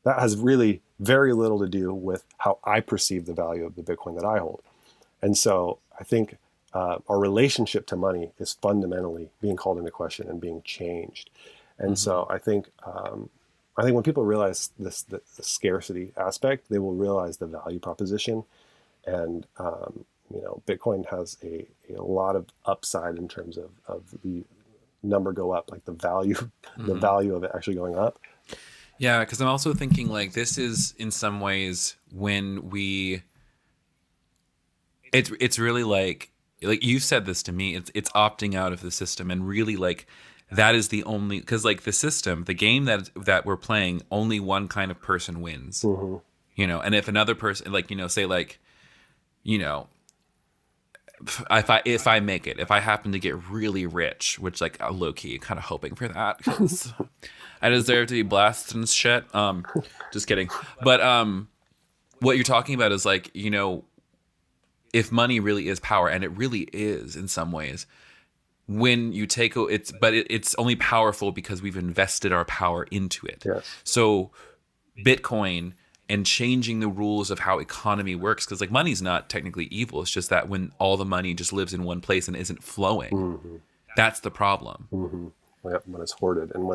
That has really very little to do with how I perceive the value of the Bitcoin that I hold. And so I think our relationship to money is fundamentally being called into question and being changed. And so I think when people realize the scarcity aspect, they will realize the value proposition. And Bitcoin has a lot of upside in terms of the number go up, like the value of it actually going up. Yeah, because I'm also thinking like this is in some ways when it's really like you've said this to me, it's opting out of the system, and really like that is the only, because like the game that we're playing, only one kind of person wins. And if another person, like say like if I make it, if I happen to get really rich, which like low key kind of hoping for that, because I deserve to be blessed and shit. Just kidding. But what you're talking about is like, if money really is power, and it really is in some ways, when you take it's only powerful because we've invested our power into it. Yes. So Bitcoin and changing the rules of how economy works. Because like money's not technically evil. It's just that when all the money just lives in one place and isn't flowing, that's the problem. Yeah, when it's hoarded, and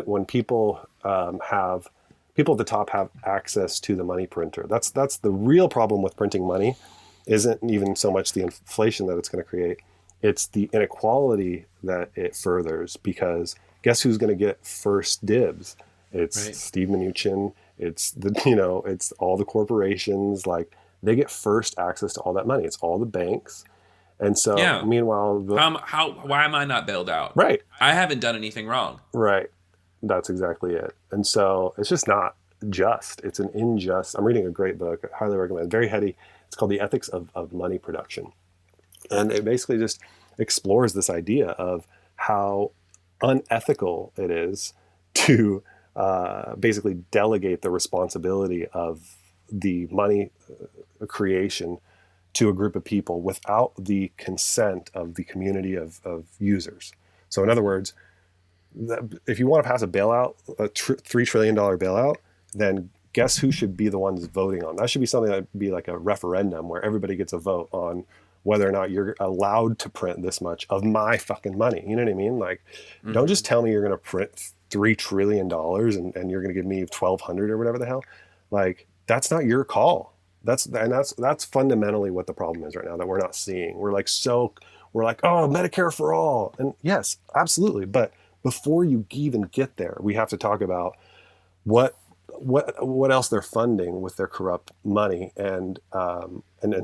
when people have people at the top have access to the money printer. That's the real problem with printing money. Isn't even so much the inflation that it's going to create. It's the inequality that it furthers, because guess who's going to get first dibs? It's Steve Mnuchin. It's it's all the corporations. Like, they get first access to all that money. It's all the banks. And so, meanwhile, why am I not bailed out? Right. I haven't done anything wrong. Right. That's exactly it. And so it's just not just. It's an unjust. I'm reading a great book. I highly recommend. Very heady. It's called The Ethics of Money Production. And it basically just explores this idea of how unethical it is to basically delegate the responsibility of the money creation to a group of people without the consent of the community of users. So in other words, if you want to pass a bailout, a $3 trillion bailout, then guess who should be the ones voting on? That should be something that would be like a referendum where everybody gets a vote on whether or not you're allowed to print this much of my fucking money. You know what I mean? Like, don't just tell me you're going to print $3 trillion and you're going to give me 1,200 or whatever the hell. Like, that's not your call. That's fundamentally what the problem is right now that we're not seeing. We're like, oh, Medicare for all. And yes, absolutely. But before you even get there, we have to talk about what else they're funding with their corrupt money, and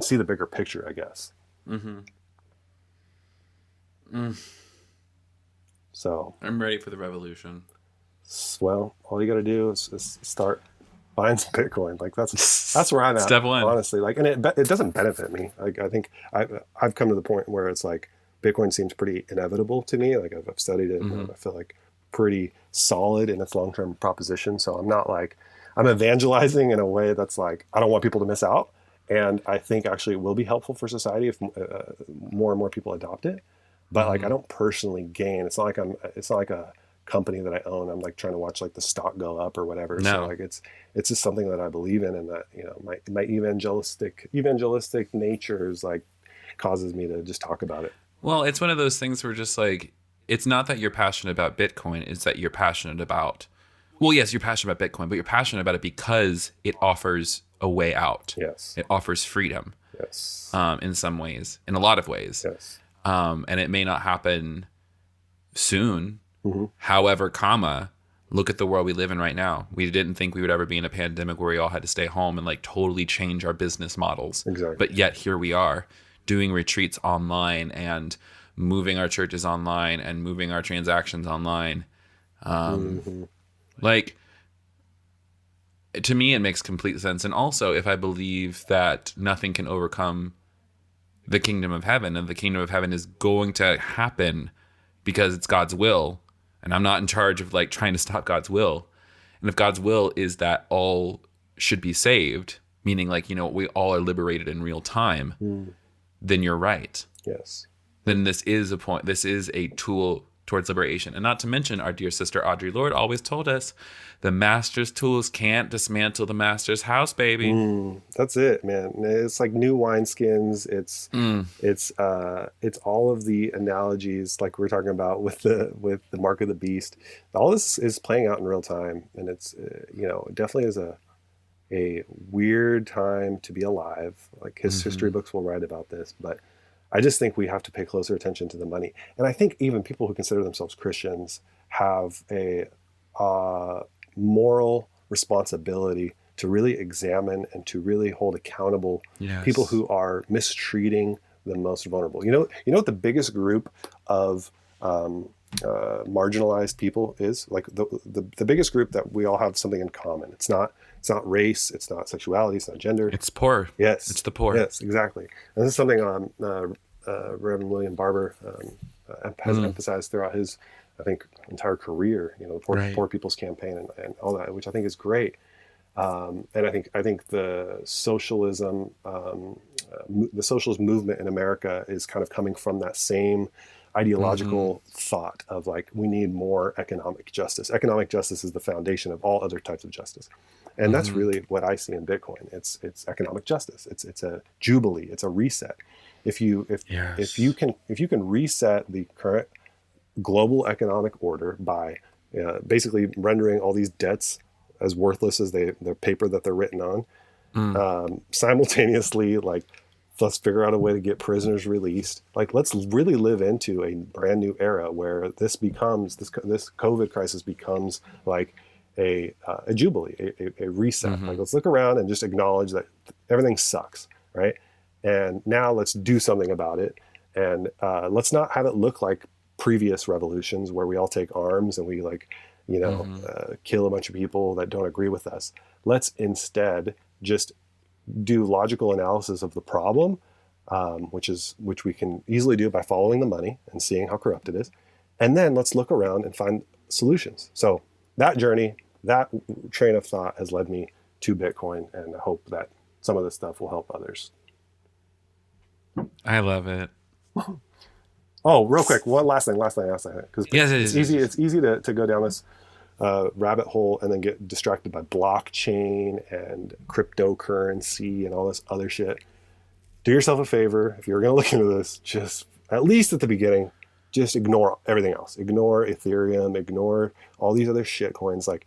see the bigger picture, I guess. So I'm ready for the revolution. Well, all you got to do is start buying some Bitcoin. Like, that's where I'm at. Step one, honestly. Like, and it doesn't benefit me. Like, I think I've come to the point where it's like Bitcoin seems pretty inevitable to me. Like, I've studied it, and I feel like pretty solid in its long-term proposition. So I'm not like, I'm evangelizing in a way that's like, I don't want people to miss out. And I think actually it will be helpful for society if more and more people adopt it. But like, I don't personally gain. It's not like a company that I own. I'm like trying to watch like the stock go up or whatever. No. So like, it's just something that I believe in, and that, my evangelistic nature is like, causes me to just talk about it. Well, it's one of those things where just like, it's not that you're passionate about Bitcoin, it's that you're passionate about, well, yes, you're passionate about Bitcoin, but you're passionate about it because it offers a way out. Yes. It offers freedom. Yes. In some ways, in a lot of ways. Yes. And it may not happen soon. However, look at the world we live in right now. We didn't think we would ever be in a pandemic where we all had to stay home and like totally change our business models. Exactly. But yet here we are doing retreats online and moving our churches online and moving our transactions online. Like, to me, it makes complete sense. And also, if I believe that nothing can overcome the kingdom of heaven, and the kingdom of heaven is going to happen because it's God's will, and I'm not in charge of like trying to stop God's will. And if God's will is that all should be saved, meaning like, we all are liberated in real time, then you're right. Yes. Then this is a tool towards liberation. And not to mention, our dear sister Audre Lorde always told us, the master's tools can't dismantle the master's house, baby. That's it, man. It's like new wineskins. It's all of the analogies like we're talking about with the mark of the beast. All this is playing out in real time, and it's it definitely is a weird time to be alive. Like, his history books will write about this, but I just think we have to pay closer attention to the money. And I think even people who consider themselves Christians have a moral responsibility to really examine and to really hold accountable people who are mistreating the most vulnerable. You know what the biggest group of marginalized people is? Like, the biggest group that we all have something in common. It's not race, it's not sexuality, it's not gender. It's poor. Yes. It's the poor. Yes, exactly. And this is something Reverend William Barber has emphasized throughout his, I think, entire career, the Poor People's Campaign and all that, which I think is great. And I think the socialism movement in America is kind of coming from that same ideological thought of like, we need more economic justice. Economic justice is the foundation of all other types of justice. And that's really what I see in Bitcoin. It's economic justice. It's a jubilee. It's a reset. If you can reset the current global economic order by basically rendering all these debts as worthless as the paper that they're written on, simultaneously, like, let's figure out a way to get prisoners released. Like, let's really live into a brand new era where this COVID crisis becomes like a jubilee, a reset. Like, let's look around and just acknowledge that everything sucks, right? And now let's do something about it. And let's not have it look like previous revolutions where we all take arms and we kill a bunch of people that don't agree with us. Let's instead just do logical analysis of the problem, which we can easily do by following the money and seeing how corrupt it is. And then let's look around and find solutions. So that journey, that train of thought has led me to Bitcoin, and I hope that some of this stuff will help others. I love it. Oh, real quick, one last thing, because it's easy to go down this rabbit hole and then get distracted by blockchain and cryptocurrency and all this other shit. Do yourself a favor, if you're going to look into this, just at least at the beginning, just ignore everything else. Ignore Ethereum, ignore all these other shit coins. Like,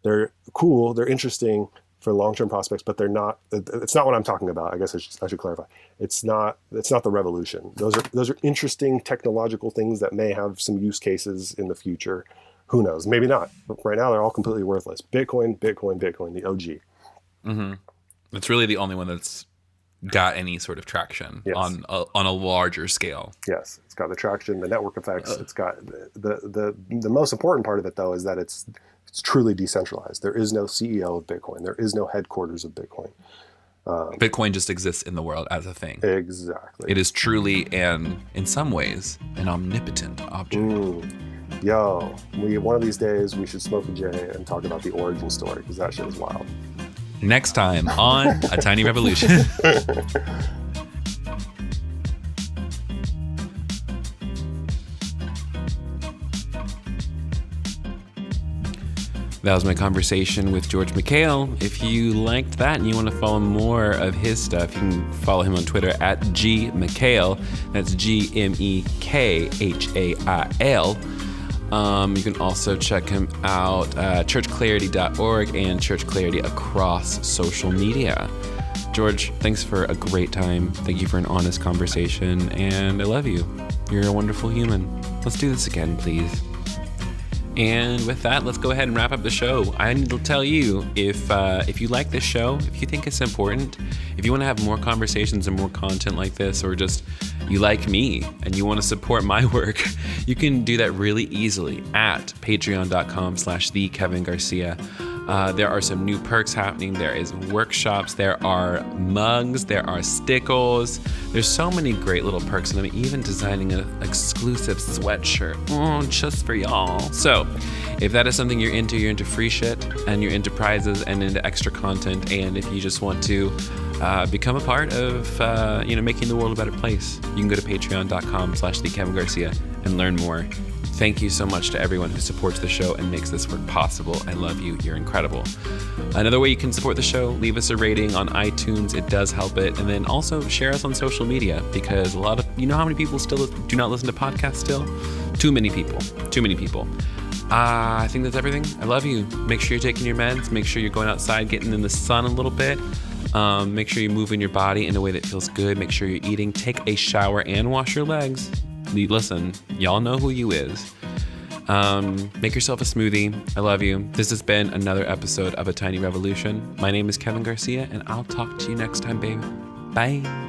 they're cool, they're interesting for long-term prospects, but they're not. It's not what I'm talking about. I guess I should clarify. It's not the revolution. Those are interesting technological things that may have some use cases in the future. Who knows? Maybe not. But right now, they're all completely worthless. Bitcoin, the OG. It's really the only one that's got any sort of traction on a larger scale. Yes, it's got the traction, the network effects. It's got the most important part of it, though, is that it's truly decentralized. There is no CEO of Bitcoin. There is no headquarters of Bitcoin. Bitcoin just exists in the world as a thing. Exactly. It is truly, and in some ways, an omnipotent object. Yo, one of these days we should smoke a J and talk about the origin story, because that shit is wild. Next time on A Tiny Revolution. That was my conversation with George Mekhail. If you liked that and you want to follow more of his stuff, you can follow him on Twitter at @GMekhail. That's GMEKHAIL. You can also check him out churchclarity.org and Church Clarity across social media. George, thanks for a great time. Thank you for an honest conversation, and I love you. You're a wonderful human. Let's do this again, please. And with that, let's go ahead and wrap up the show. I need to tell you, if you like this show, if you think it's important, if you want to have more conversations and more content like this, or just you like me and you want to support my work, you can do that really easily at patreon.com/thekevingarcia. There are some new perks happening. There is workshops. There are mugs. There are stickers. There's so many great little perks, and I'm even designing an exclusive sweatshirt just for y'all. So if that is something you're into free shit, and you're into prizes and into extra content, and if you just want to become a part of making the world a better place, you can go to patreon.com/thekevingarcia and learn more. Thank you so much to everyone who supports the show and makes this work possible. I love you. You're incredible. Another way you can support the show, leave us a rating on iTunes. It does help it. And then also share us on social media, because how many people still do not listen to podcasts still? Too many people. I think that's everything. I love you. Make sure you're taking your meds. Make sure you're going outside, getting in the sun a little bit. Make sure you're moving your body in a way that feels good. Make sure you're eating. Take a shower and wash your legs. Listen, y'all know who you is. Make yourself a smoothie. I love you. This has been another episode of A Tiny Revolution. My name is Kevin Garcia, and I'll talk to you next time, babe. Bye.